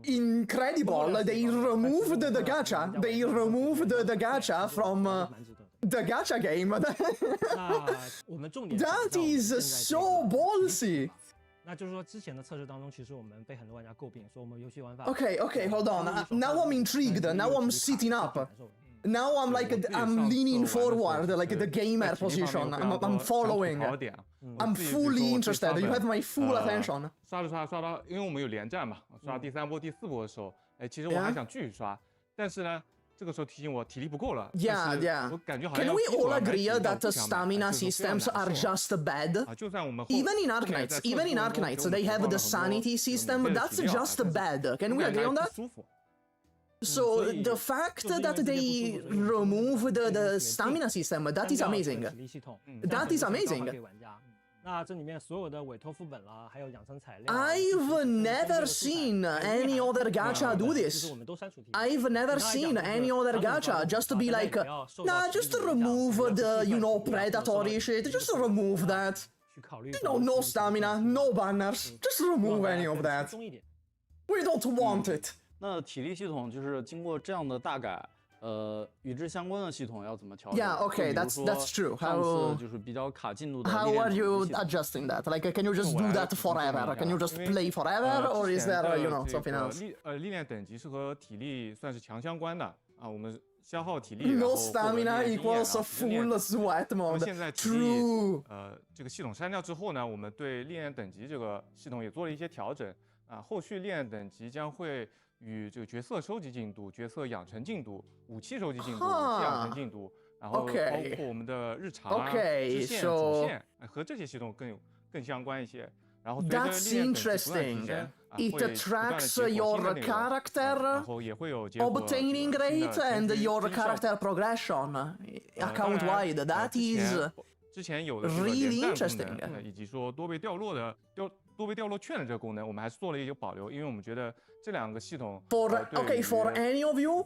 incredible. They removed the gacha. They removed the gacha from the gachagame. 那我们重点 That is so ballsy. 那就是说，之前的测试当中，其实我们被很多玩家诟病，说我们游戏玩法。Okay, hold on. Now I'm intrigued. Now I'm sitting up. Now I'm leaning forward, like the gamer position. I'm following. I'm fully interested. You have my full attention. 刷到，因为我们有连战嘛，刷第3波、第4波的时候，其实我还想继续刷，但是呢，这个时候提醒我体力不够了。Yeah. 我感觉好像 Can we all agree that stamina systems are just bad? Even in Arknights, they have the sanity system. That's just bad. Can we agree on that? So the fact that they removed the stamina system, that is amazing. That is amazing. 那这里面所有的委托副本啦，还有养成材料。I've never seen any other gacha do this. I've never seen any other gacha just to be like, nah, just remove the, predatory shit. Just remove that. No stamina, no banners. Just remove any of that. We don't want it. 那体力系统就是经过这样的大改，与之相关的系统要怎么调整 ？Yeah, okay, that's true. 上次就是比较卡进度的。How are you adjusting that? Like, can you just do that forever? Can you just play forever, or is there, something else? 历练等级是和体力算是强相关的啊，我们消耗体力。No stamina equals a full sweat mode. 现在体力这个系统删掉之后呢，我们对历练等级这个系统也做了一些调整啊，后续历练等级将会。与这个角色收集进度、角色养成进度、武器收集进度、武器养成进度，然后包括我们的日常啊、支线、主线和这些系统更相关一些。然后随着历练等级不断提升， It tracks your character obtaining rate and your character progression account wide. That is 之前有的 really interesting. 以及说多倍掉落券的这个功能，我们还是做了一个保留，因为我们觉得这两个系统 for any of you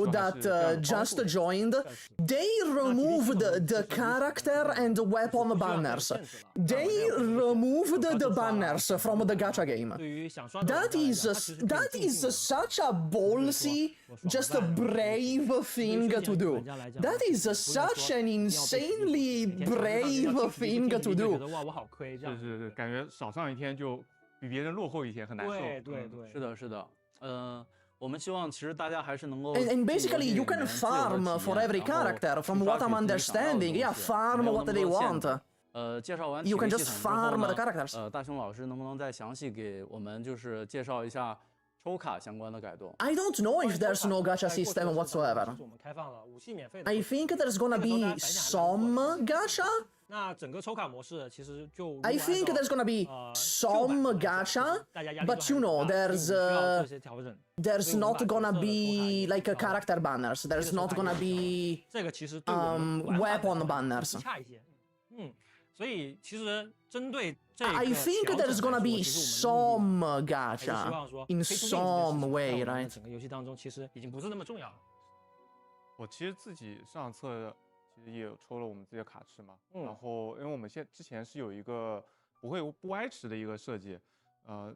that just joined, they removed the character and weapon banners. They removed the banners from the gacha game. That is such a ballsy, just a brave thing to do. That is such an insanely brave thing to do. 就是感觉少上一天就比别人落后一天，很难受。对，是的。我们希望其实大家还是能够。And basically, you can farm for every character. From what I'm understanding, yeah, farm what they want. 介绍完 You can just farm the characters. 大雄老师能不能再详细给我们就是介绍一下抽卡相关的改动 I don't know if there's no gacha system whatsoever. 我们开放了武器免费的。 I think there's gonna be some gacha. 那整个抽卡模式其实就 I think there's gonna be some gacha, but there's not gonna be like character banners. There's not gonna be 这个其实对我们 weapon banners. 差一些。所以其实针对这个 I think there's gonna be some gacha in some way, right? 整个游戏当中其实已经不是那么重要了。我其实自己上册其实也有抽了我们自己的卡池嘛，然后因为我们之前是有一个不歪池的一个设计，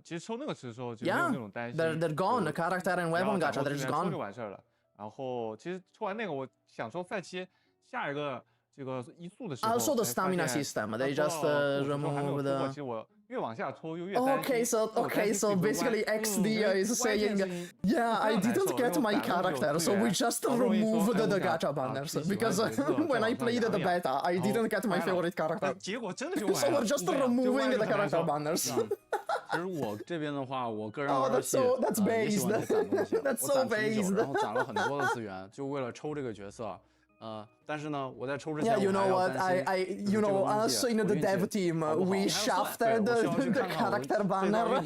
其实抽那个池的时候就没有那种担心。They're gone. Character and weapon gacha, they're just gone. 抽就完事儿了。然后其实抽完那个，我想说赛期下一个这个移速的时候 ，also the stamina system, they just remove the. 其实我越往下抽就越担心。Okay, so basically XD is saying, yeah, I didn't get my character, so we just removed the gacha banners because when I played the beta, I didn't get my favorite character. 结果真的就完了。So we're just removing the character banners. 其实我这边的话，我个人 that's based. That's so based. 然后攒了很多的资源，就为了抽这个角色。但是呢，我在抽之前 ，Yeah, you know what? Us in the dev team, we shafted the character banner,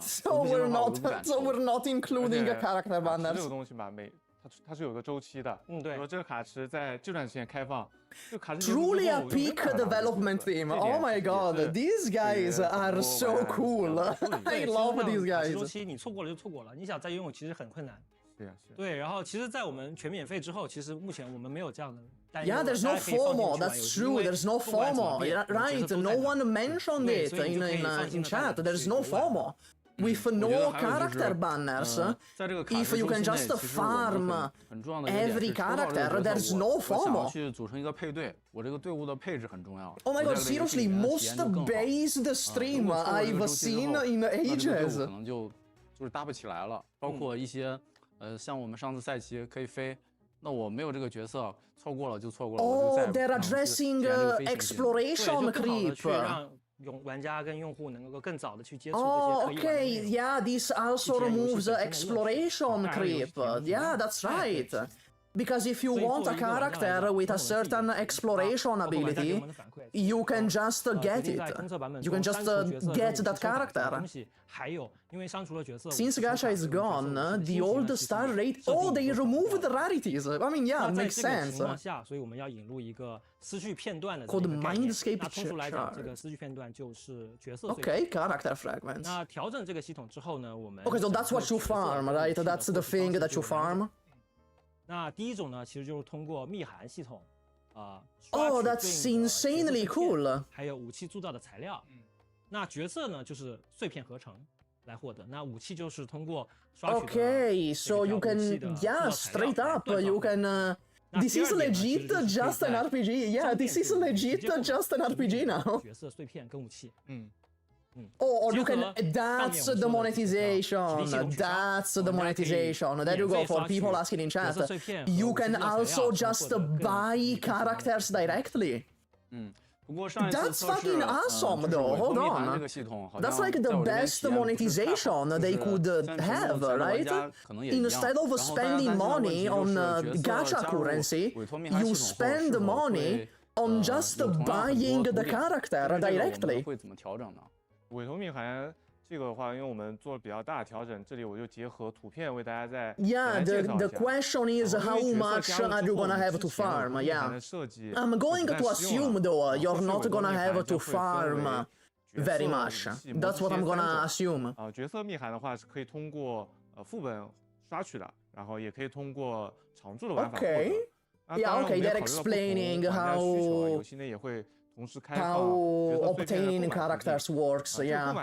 so we're not including a character banners. 这个东西吧，它是有个周期的。对。说这个卡池在这段时间开放，这卡池 Truly a peak development team. Oh my god, these guys are so cool. I love these guys. 周期你错过了就错过了，你想再拥有其实很困难。是。对，然后其实，在我们全免费之后，其实目前我们没有这样的 Yeah, there's no FOMO. That's true. There's no FOMO. Right? No one mentioned it in chat. There's no FOMO. With no character banners, if you can just farm every character, there's no FOMO. 去组成一个配对，我这个队伍的配置很重要。 Oh my god, seriously, most based stream I've seen in ages. 可能就是搭不起来了，包括一些像我们上次赛期可以飞，那我没有这个角色，错过了就错过了。Oh, they're addressing exploration creep. 玩家跟用户能够更早的去接触这些可以玩的内容。Okay, yeah, this also removes exploration creep. Yeah, that's right. Because if you want a character with a certain exploration ability, you can just get it. You can just get that character. Since gacha is gone, the old star rate. Oh, they removed the rarities. I mean, yeah, it makes sense. 所以我们要引入一个思绪片段的 Called Mindscape 那通俗来讲，这个思绪片段就是角色。Okay, character fragments. 那调整这个系统之后呢，我们 Okay, so that's what you farm, right? That's the thing that you farm. 那第一种呢，其实就是通过密函系统，Oh, that's insanely cool. 还有武器铸造的材料。那角色呢，就是碎片合成来获得。那武器就是通过刷取。Okay, so you can, yeah, straight up, you can. This is legit just an RPG. Yeah, this is legit just an RPG now. 角色碎片跟武器。Or you can. That's the monetization. That's the monetization. There you go. For people asking in chat, you can also just buy characters directly. That's fucking awesome, though. Hold on. That's like the best monetization they could have, right? Instead of spending money on gacha currency, you spend money on just buying the character directly. 会怎么调整呢？委托密函这个的话，因为我们做了比较大的调整，这里我就结合图片为大家再 Yeah, the question is how much are you gonna have to farm? Yeah, I'm going to assume though you're not gonna have to farm very much. That's what I'm gonna assume. 角色密函的话是可以通过副本刷取的，然后也可以通过常驻的玩法获得。Yeah, okay, they're explaining how obtaining characters works. Yeah,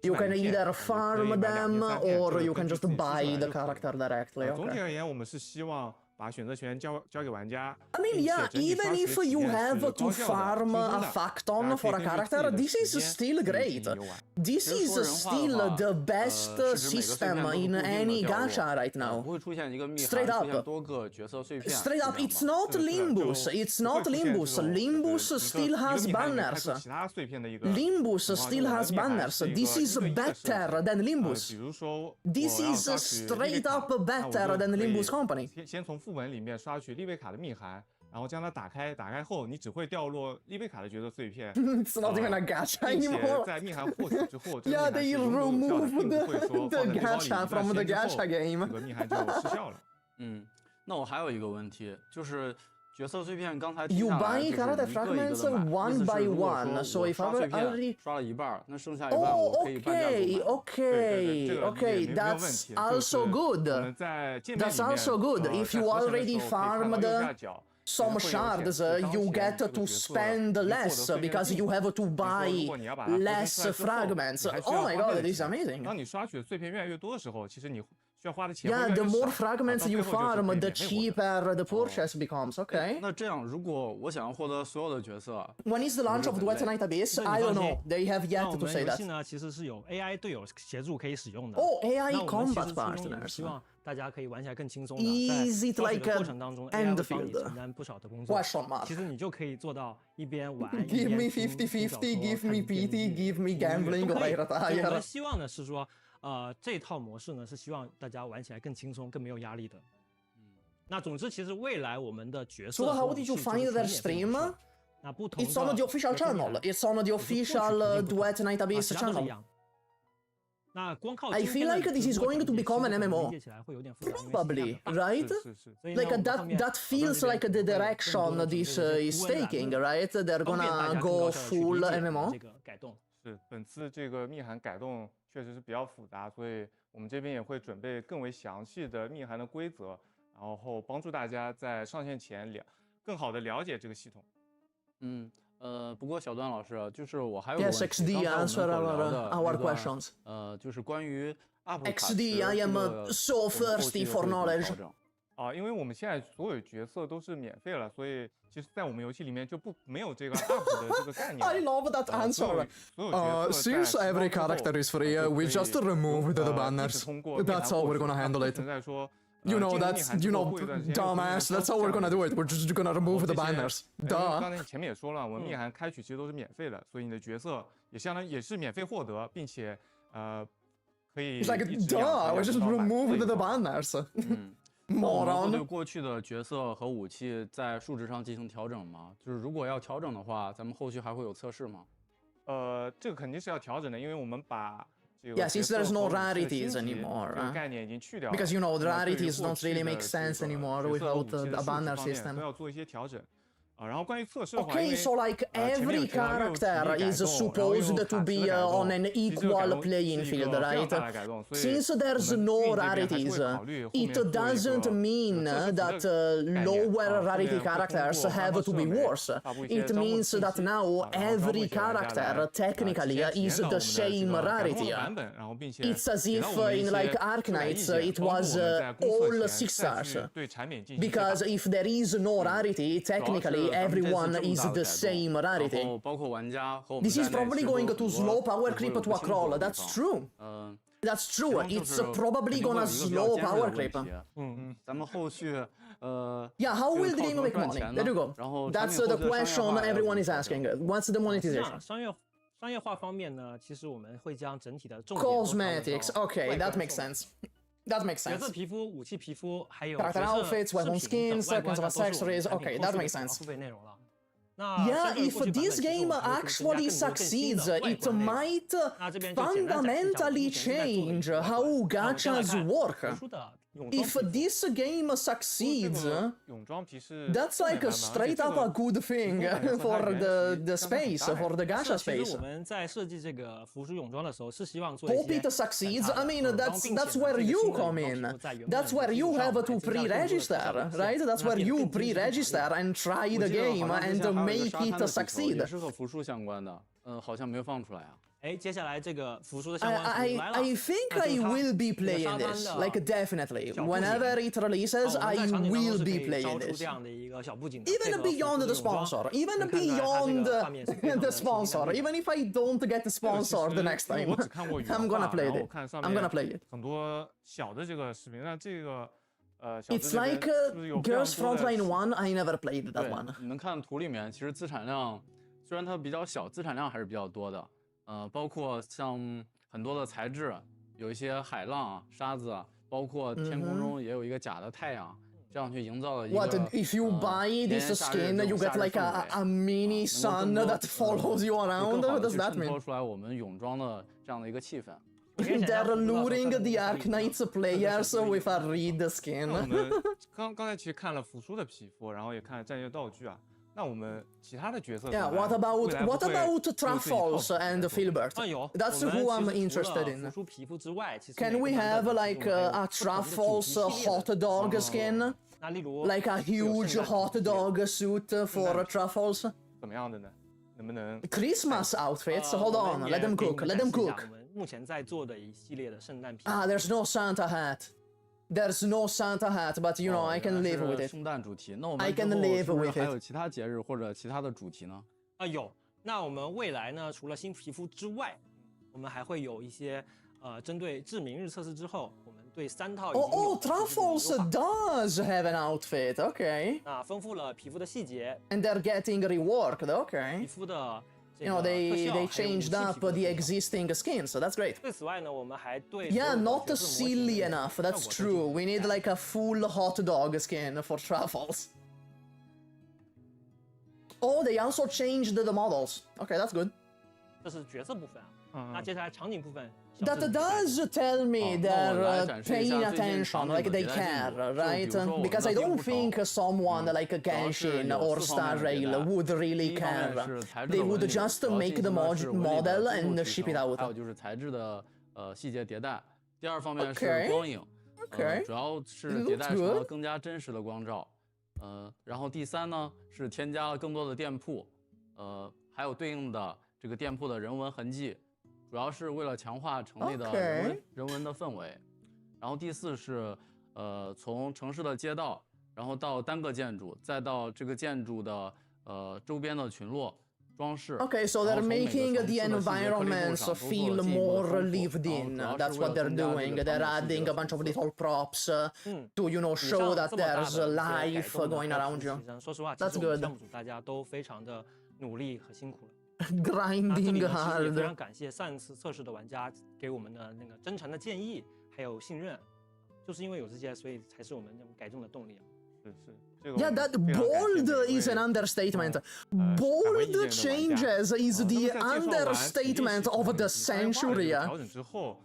you can either farm them or you can just buy the character directly. 总体而言，我们是希望把选择权交给玩家。I mean, yeah, even if you have to farm a facton for a character, this is still great. This is still the best system in any gacha right now. 不会出现一个密函 Straight up. 出现多个角色碎片。 Straight up, it's not Limbus. It's not Limbus. Limbus still has banners. Limbus still has banners. This is better than Limbus. This is straight up better than Limbus Company. 先从副本里面刷取利贝卡的密函，然后将它打开，打开后你只会掉落利贝卡的角色碎片。It's not even a gacha 并且 anymore. 在密函获取之后，这 Yeah, 个密 they 函是永久有效的， removed 并不会说 the 放在背包里 gacha 一 from the 段时间之 gacha 后， game. 这个密函就失效了。那我还有一个问题，就是角色碎片刚才 You 听下来 buy 就是 character 一个一个 fragments 的买， one 意思 by 是如果 one. 说 So 我 if 刷 I 碎片 already 刷了一半，那剩下一半 Oh, 我可以半价购买。 okay. That's also good. That's also good. If you already farmed some shards, you get to spend less because you have to buy less fragments. Oh my god, this is amazing. 当你刷取的碎片越来越多的时候，其实你需要花的钱 Yeah, 会越 the 来越 more 少 fragments you farm, the cheaper the purchase becomes. Okay. 那这样，如果我想要获得所有的角色， When is the launch of Duet Night Abyss? I don't know. They have 那 yet 我 to 们 say 游戏 that. 呢，其实是有 AI 队友协助可以使用的。 Oh, AI 那我们其 combat 实是用 partners. 希望大家可以玩起来更轻松的。 Is 在 it 刷取 like 的 a 过程当中 ，AI 会帮你 Enfield? 承担不少的工作。 Question mark. 其实你就可以做到一边玩， Give me 一边听 50-50, 小说 give me 看电 PT, 视 give me 听音乐 gambling 都 or 可以 I 所以我 retire. 们希望的是说，这套模式呢是希望大家玩起来更轻松、更没有压力的。那总之，其实未来我们的角色 So 和 how 武 did 器 you 就是 find 纯 their 免费模 stream? 式。那不同 It's on the official channel. It's on the official Duet Night Abyss 其他都是一 channel. 样。那光靠 I feel like this is going to become an MMO. 理解起来会有点复杂 Probably, right? 所以呢 Like 我们后 that 面 that feels like the direction this is taking, right? They're 方便大 gonna 家更 go 高效地去 full 理解 MMO. 这个改动。是本次这个密函改动确实是比较复杂，所以我们这边也会准备更为详细的密函的规则，然后帮助大家在上线前更好的了解这个系统。不过小段老师，就是我还有 Yes, XD answer our questions. 就是关于 UP XD, I am so thirsty for knowledge. 因为我们现在所有角色都是免费了，所以其实在我们游戏里面就没有这个 UP 的这个概念。I love that answer. Since every character is free, we just removed the banners. That's how we're gonna handle it. You know, dumbass. That's how we're gonna do it. We're just gonna remove the banners. Duh. 刚才前面也说了，我们密函开取其实都是免费的，所以你的角色也相当于也是免费获得，并且可以。It's like duh. We just removed the banners. Moron. 对过去的角色和武器在数值上进行调整吗？就是如果要调整的话，咱们后续还会有测试吗？这个肯定是要调整的，因为我们把Yeah, since there's no rarities anymore. 这个概念已经去掉了。Because you know the rarities don't really make sense anymore without a banner system. 都要做一些调整。然后关于测试的话 Okay, so like every character is supposed to be on an equal playing field, right? Since there's no rarities, it doesn't mean that lower rarity characters have to be worse. It means that now every character technically is the same rarity. It's as if in like Arknights it was all 6 stars. Because if there is no rarity, technically everyone is the same rarity. This is probably going to slow power creep to a crawl. That's true. That's true. It's probably gonna slow power creep. Yeah, how will the game make money? There you go. That's the question everyone is asking. What's the monetization? 商业化方面呢，其实我们会将整体的重点 Cosmetics. Okay, that makes sense. That makes 角 sense. 色皮肤、武器皮肤，还有 Character 角色 outfits, weapon 饰品 skins, 等外 seconds 观 of 呢，都是我们 accessories. 产品 Okay, 后 that 续 makes 的 sense. 付费内容了。Yeah, if this game actually succeeds, it might fundamentally change how gachas work. If this game succeeds, that's like straight up a good thing for the space, for the gacha 其实 space. 我们在设计这个服饰泳装的时候，是希望做一 Hope 些 it succeeds. I mean, that's where you come in. That's where you have to pre-register, right? That's where you pre-register and try the game and make it succeed. 也是和服饰相关的，好像没有放出来啊。接下来这个服饰的相关服务来了。 I think I will be playing this, like definitely. Whenever it releases, I will be playing this. 这样的一个小布景 Even beyond the sponsor, even beyond the sponsor, even if I don't get sponsored the next time, I'm gonna play it. I'm gonna play it. 很多小的这个视频，那这个It's like Girls Frontline 1. I never played that one. 你能看图里面，其实资产量虽然它比较小，资产量还是比较多的。包括像很多的材质，有一些海浪啊、沙子啊，包括天空中也有一个假的太阳，这样去营造了一个。What if you buy this skin, you get like a mini sun that follows you around? What does that mean? 衬托出来我们泳装的这样的一个气氛。They're luring the Arknights players with a Reed skin. 我们刚才其实看了服输的皮肤，然后也看了战略道具啊。那我们其他的角色 Yeah, what about Truffles and Filbert? That's who I'm interested in. 服皮肤之外，其实 Can we have like a Truffles hot dog skin? 那例如 Like a huge hot dog suit for Truffles? 怎么样的呢？能不能 Christmas outfits? Hold on, let them cook. Let them cook. 我们目前在做的一系列的圣诞皮。There's no Santa hat. There's no Santa hat, but you know I can live with it. 圣诞主题，那我们 I can live 是不是 with 还有 it. 其他节日或者其他的主题呢？有。那我们未来呢，除了新皮肤之外，我们还会有一些针对至明日测试之后，我们对3套。Oh, Truffles does have an outfit. Okay. 丰富了皮肤的细节。And they're getting reworked. Okay. 皮肤的。You know, they changed up the existing skins, so that's great. 此外呢，我们还对 Yeah, not silly enough. That's true. We need like a full hot dog skin for Truffles. Oh, they also changed the models. Okay, that's good. 这是角色部分啊。那接下来场景部分。That does tell me they're paying attention, like they care, right? Because I don't think someone like Genshin or Star Rail would really care. They would just make the model and ship it out. 还有就是材质的细节迭代。第二方面是光影，主要是迭代成了更加真实的光照。然后第3呢是添加了更多的店铺，还有对应的这个店铺的人文痕迹，主要是为了强化城内的人文的氛围。然后第4是从城市的街道，然后到单个建筑，再到这个建筑的周边的群落。Okay, so they're making the environments feel more lived in. That's what they're doing. They're adding a bunch of little props to, you know, show that there's life going around you. 说实话， That's good. 项目组大家都非常的努力和辛苦了。Grinding 也 hard. 非常感谢上一次测试的玩家给我们的那个真诚的建议，还有信任，就是因为有这些，所以才是我们这种改正的动力。Yeah, that bold is an understatement. Bold changes is the understatement of the century.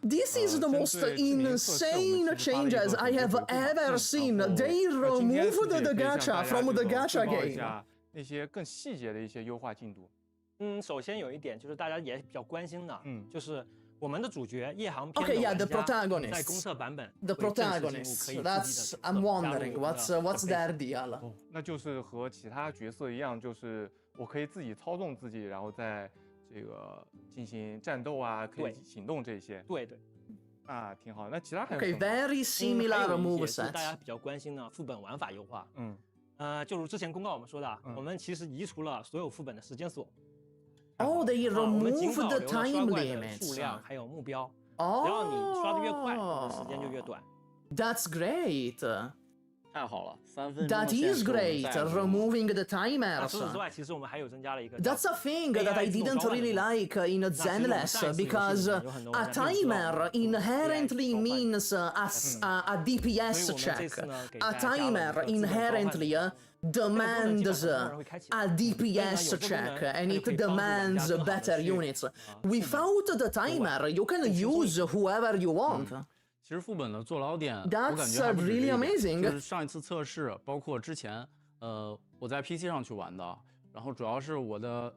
This is the most insane changes I have ever seen. They removed the gacha from the gacha game. 那些更细节的一些优化进度。首先有一点就是大家也比较关心的，就是我们的主角夜航篇的玩家 the protagonist. 在公测版本 The protagonist. That's I'm wondering what's their deal. 那就是和其他角色一样，就是我可以自己操纵自己，然后在这个进行战斗啊，可以行动这些。对。啊，挺好。那其他还有什么 very similar movesets. 大家比较关心的副本玩法优化。就如之前公告我们说的，我们其实移除了所有副本的时间锁。Oh, they removed the time limits. 数量还有目标，只要你刷的越快，时间就越短。That's great. 太好了，3分钟。 That is great. Removing the timers. 除此之外，其实我们还有增加了一个。That's a thing that I didn't really like in Zenless because a timer inherently means a DPS check. A timer inherently demands a DPS check and it demands better units. Without the timer, you can use whoever you want. 其实副本的坐牢点，我感觉还不止这个，就是上一次测试，包括之前，我在 PC 上去玩的，然后主要是我的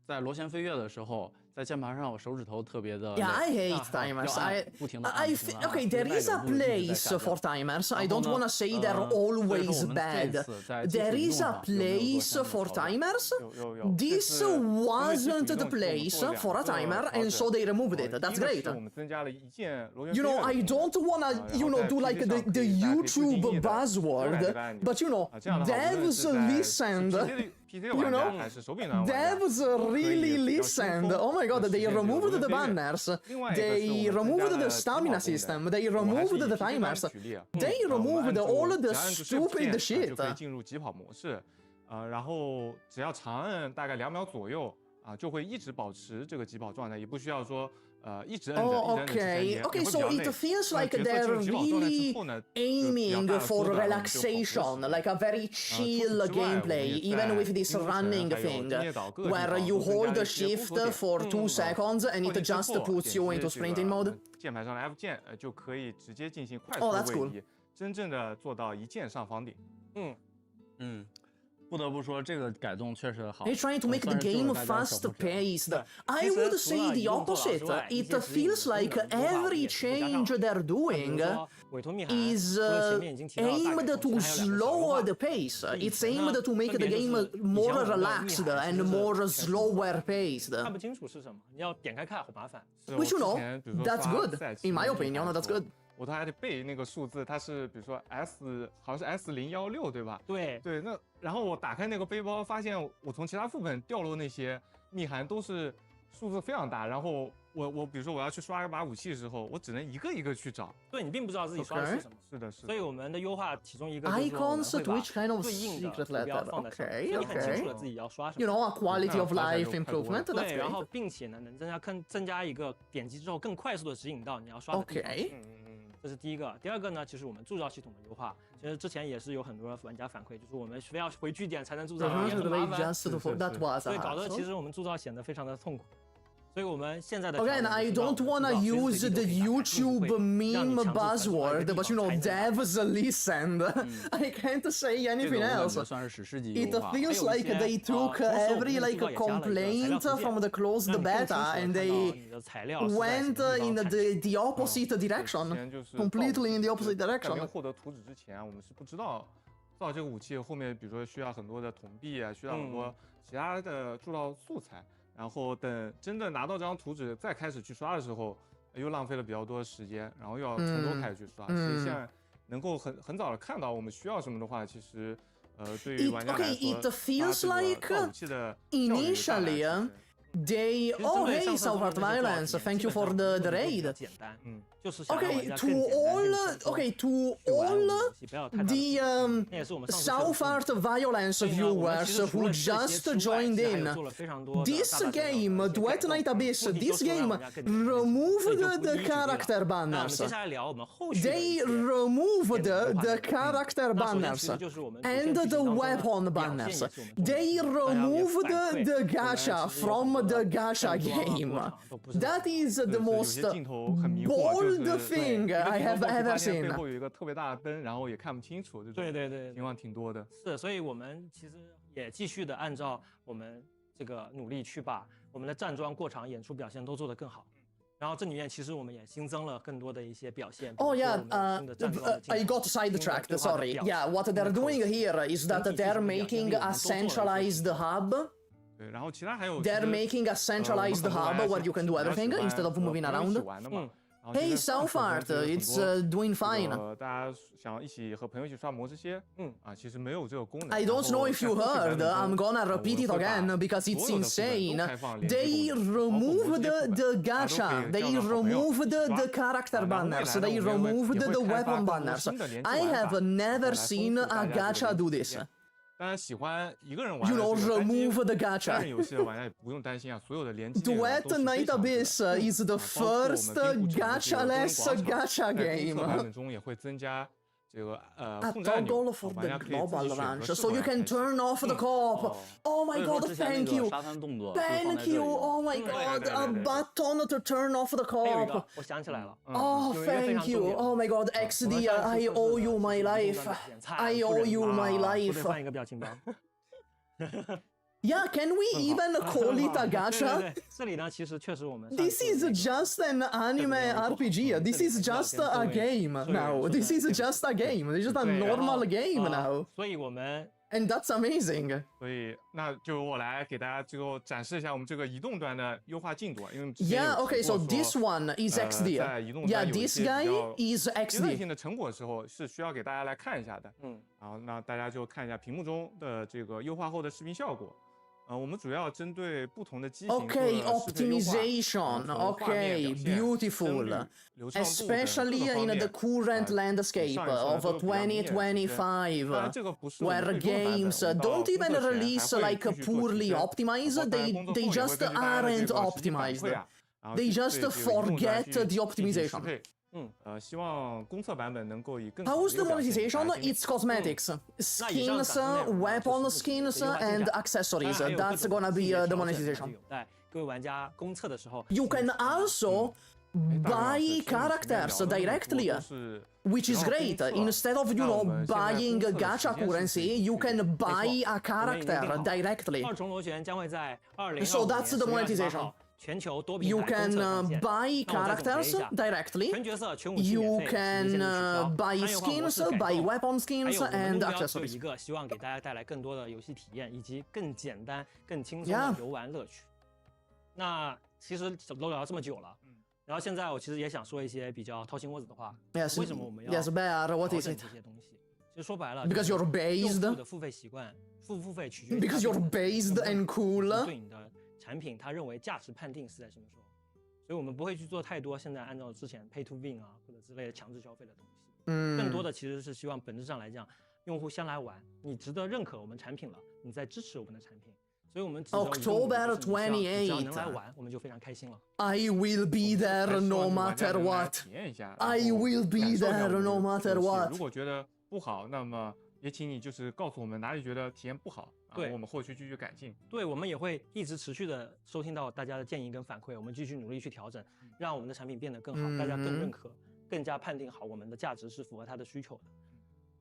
在螺旋飞跃的时候，在键盘上我手指头特别的。Yeah, I hate timers. Okay, there is a place for timers. I don't want to say they're always bad. There is a place for timers. This wasn't the place for a timer, and so they removed it. That's great. You know, I don't want to, you know, do like the YouTube buzzword, but you know, devs listened. You know, devs really listened. Oh my god, they removed the banners. They removed the stamina system. They removed the timers. They removed all the stupid shit. 可以进入疾跑模式，然后只要长按大概2秒左右就会一直保持这个疾跑状态，也不需要说一直摁着。Oh, okay. Okay, so it feels like they're really aiming for relaxation, like a very chill gameplay, even with this running thing, where you hold the shift for 2 seconds and it just puts you into sprinting mode. 键盘上的 F 键就可以直接进行快速位移，真正的做到一键上房顶。不得不说，这个改动确实好。 They're trying to make the game fast-paced. I would say the opposite. It feels like every change they're doing is aimed to slow the pace. It's aimed to make the game more relaxed and more slower paced. 看不清楚是什么，你要点开看，好麻烦。 Which you know, that's good. In my opinion, that's good. 我都还得背那个数字，它是比如说 S， 好像是S016对吧？对，那然后我打开那个背包，发现我从其他副本掉落那些密函都是数字非常大，然后我比如说我要去刷一把武器的时候，我只能一个一个去找。对，你并不知道自己刷的是什么。是的。所以我们的优化其中一个 icons to which kind of 对应的 secret letter. 放在上面，所以你很清楚的自己要刷什么。You know, a quality of life improvement. 对，然后并且呢，能增加一个点击之后更快速的指引到你要刷的地方。这是第一个。第二个呢，就是我们铸造系统的优化。其实之前也是有很多玩家反馈，就是我们非要回据点才能铸造，也很麻烦，所以搞得其实我们铸造显得非常的痛苦。所以我们现在的 Again, I don't wanna use the YouTube meme buzzword, but you know, devs listened. I can't say anything else. It feels like they took every like complaint from the closed beta and they went in the opposite direction, completely in the opposite direction. 获得图纸之前，我们是不知道造这个武器后面，比如说需要很多的铜币啊，需要很多其他的铸造素材，然后等真的拿到这张图纸再开始去刷的时候，又浪费了比较多的时间，然后又要从头开始去刷。其实现在能够很早的看到我们需要什么的话，其实对于玩家来说， it feels like 造武器的 initially they hey Southward Violence, thank you for the raid. Okay, to all the Southward Violence viewers who just joined in, this game, Duet Night Abyss, this game removed the character banners. They removed the character banners and the weapon banners. They removed the gacha from the gacha game. That is the most bold thing I have ever seen. 背后有一个特别大的灯，然后也看不清楚，这种情况挺多的。是，所以我们其实也继续的按照我们这个努力去把我们的站桩、过场、演出表现都做得更好。然后这里面其实我们也新增了更多的一些表现。Oh yeah, I got sidetracked. Sorry. Yeah, what they're doing here is that they're making a centralized hub. 对，然后其他还有 They're making a centralized hub where you can do everything instead of moving around. Hey, Southward, it's doing fine. 大家想一起和朋友一起刷魔之蝎，其实没有这个功能。I don't know if you heard. I'm gonna repeat it again because it's insane. They removed the gacha. They removed the character banners. They removed the weapon banners. I have never seen a gacha do this. 当然，喜欢一个人玩 remove the gacha 单人游戏的玩家也不用担心啊，所有的联机 Duet Night Abyss is the first gacha-less gacha game. 版本中也会增加这个a toggle for the global launch, so you can turn off the co-op. Oh my god, thank you. Thank you. Oh my god, a button to turn off the co-op. 我想起来了。Oh, thank you. Oh my god, XD, I owe you my life. I owe you my life. 换一个表情包。Yeah, can we even call it a gacha? 这里呢，其实确实我们 This is just an anime RPG. This is just a game now. This is just a game. This is just a normal game now. 所以我们 And that's amazing. 所以那就我来给大家最后展示一下我们这个移动端的优化进度啊，因为 Yeah, okay, so this one is XD. Yeah, this guy is 阶段 XD. 性的成果的时候是需要给大家来看一下的。然后那大家就看一下屏幕中的这个优化后的视频效果。我们主要针对不同的机型 Okay, optimization. Okay, beautiful. Especially in the current landscape of 2025, where games don't even release like poorly optimized, they just aren't optimized. They just forget the optimization. 希望公测版本能够以更 How's the monetization? It's cosmetics, skins, weapon skins, and accessories. That's gonna be the monetization. 在各位玩家公测的时候 You can also buy characters directly, which is great. Instead of, buying gacha currency, you can buy a character directly. 二重螺旋将会在2025 So that's the monetization. 全球多平 You 台 can 公测上线。 buy 那我再总结 characters 一下 directly. 全角色、全武器 You 免费， can 无限的取消 buy 单元化模 skins, 式改 buy 动 weapon 还 skins 有我们的 and 目标只有 accessories. 一个，希望给大家带来更多的游戏体验，以及更简单、更轻松 Yeah. 的游玩乐趣。那其实都聊了这么久了，然后现在我其实也想说一些比较掏心窝子的话。 Yes, 为什么我们要 yes, Bear, what 调 is 整 it? 这些东西？其实说白了 Because you're 用 based. 户的付费习惯，付费取决于 Because you're based and cool. 对你的产品，他认为价值判定是在什么时候。所以我们不会去做太多现在按照之前 pay to win 啊或者之类的强制消费的东西，更多的其实是希望本质上来讲，用户先来玩，你值得认可我们产品了，你再支持我们的产品。所以我们October 28. 只要能来玩，我们就非常开心了。I will be there no matter what. 体验一下 I will be there no matter what. 如果觉得不好，那么也请你就是告诉我们哪里觉得体验不好，对，我们后续继续改进。对，我们也会一直持续的收听到大家的建议跟反馈，我们继续努力去调整，让我们的产品变得更好，大家更认可，更加判定好我们的价值是符合他的需求的。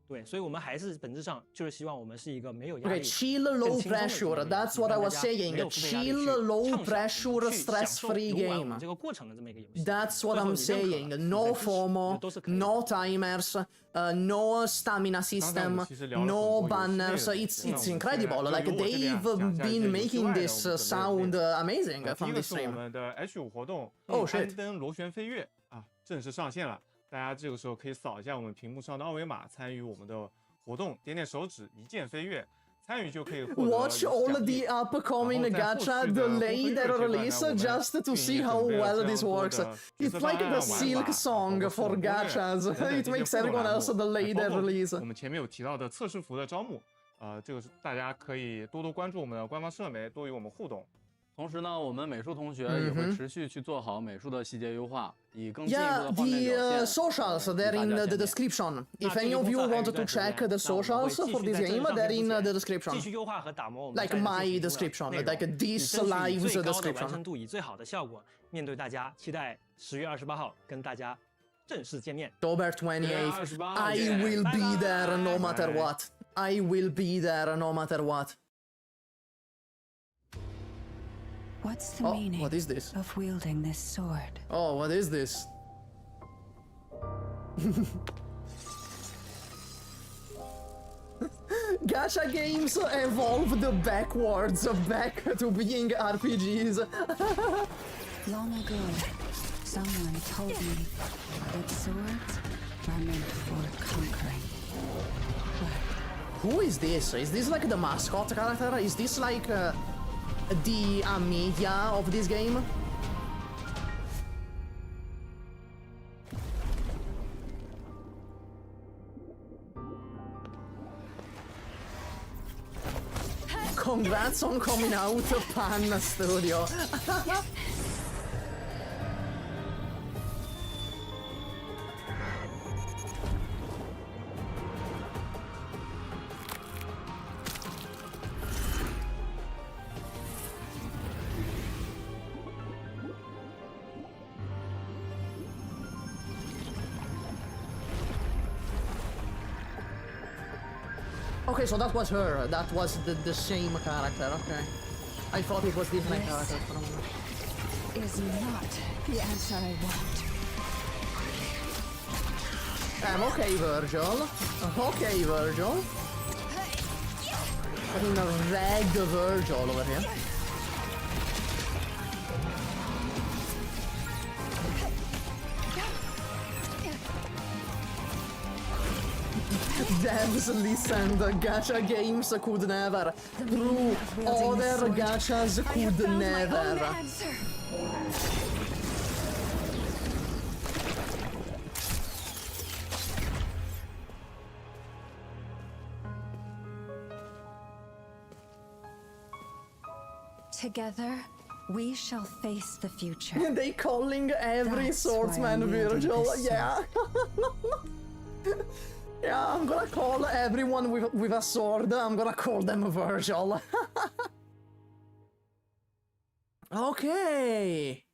对，所以我们还是本质上就是希望我们是一个没有压力。Okay, chill, low pressure. That's what I was saying. Chill, low pressure, stress-free game. 这个过程的这么一个游戏。That's what I'm saying. No FOMO, no timers, no stamina system, no banners. It's incredible. Like they've been making this sound amazing from this stream. 我们的 H5活动shit 安登螺旋飞跃啊，正式上线了。大家这个时候可以扫一下我们屏幕上的二维码，参与我们的活动，点点手指，一键飞跃，参与就可以获得。Watch all the upcoming gacha delayed release just to see how well this works. It's like the Silk song for gachas. It makes everyone else delayed release. 我们前面有提到的测试服的招募，这个是大家可以多多关注我们的官方社媒，多与我们互动。同时呢，我们美术同学也会持续去做好美术的细节优化，以更进一步的画面表现。The socials they're in the description. If any of you want to check the socials for this game, they're in the description. 继续优化和打磨我们 Like my description, like this live's description. 完成度，以最好的效果面对大家，期待10月28号跟大家正式见面。October 28th. I will be there no matter what. I will be there no matter what. What's the meaning what is this? of wielding this sword? Oh, what is this? Gacha games evolved backwards, back to being RPGs. Long ago, someone told me that swords are meant for conquering. Who is this? Is this like the mascot character? Is this like the Amiga of this game? Congrats on coming out, Pan Studio. Okay, so that was her. That was the same character. Okay, I thought it was different character for a moment. Is not the answer I want. Okay, Virgil. Okay, Virgil. Fucking red Virgil over here. Devs listened, gacha games could never. True, other gachas could never. Together, we shall face the future. They calling every swordsman Virgil, yeah. Yeah, I'm gonna call everyone with a sword, I'm gonna call them Virgil. Okay.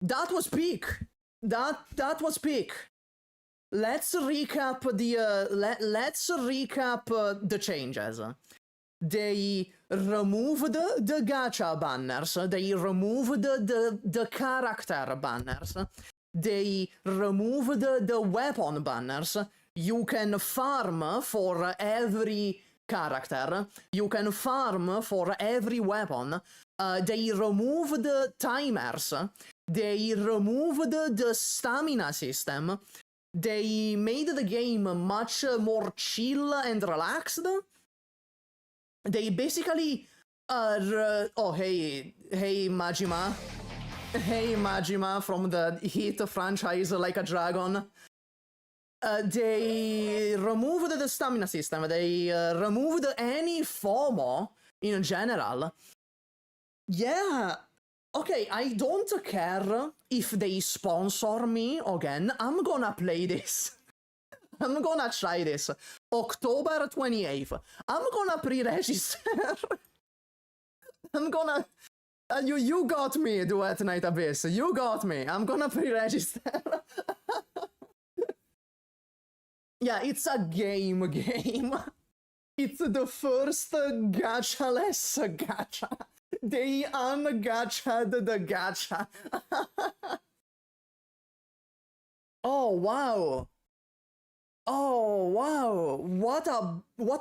That was peak. That was peak. Let's recap the changes. They removed the gacha banners. They removed the character banners. They removed the weapon banners. You can farm for every character. You can farm for every weapon. They removed the timers. They removed the stamina system. They made the game much more chill and relaxed. They basically oh, hey Majima. Hey Majima from the Hit franchise Like a Dragon. They removed the stamina system. They removed any FOMO in general. Yeah. Okay, I don't care if they sponsor me again. I'm gonna play this. I'm gonna try this. October 28th. I'm gonna pre-register. I'm gonna... You got me, Duet Night Abyss. You got me. I'm gonna pre-register. Yeah, it's a game. It's the first gacha-less gacha. They ungacha'd the gacha. Oh wow. Oh wow. What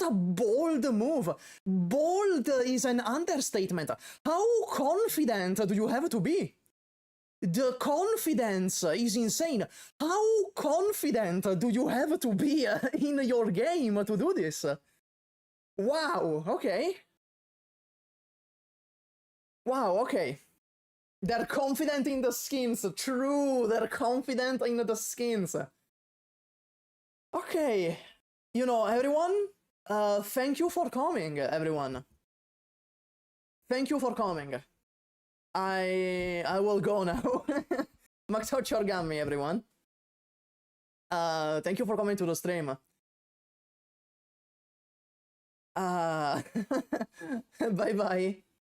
a bold move. Bold is an understatement. How confident do you have to be? The confidence is insane. How confident do you have to be in your game to do this? Wow, okay. Wow, okay. They're confident in the skins. True, they're confident in the skins. Okay. You know, everyone, thank you for coming, everyone. Thank you for coming. I will go now. Mascott origami, everyone. Thank you for coming to the stream. Bye bye.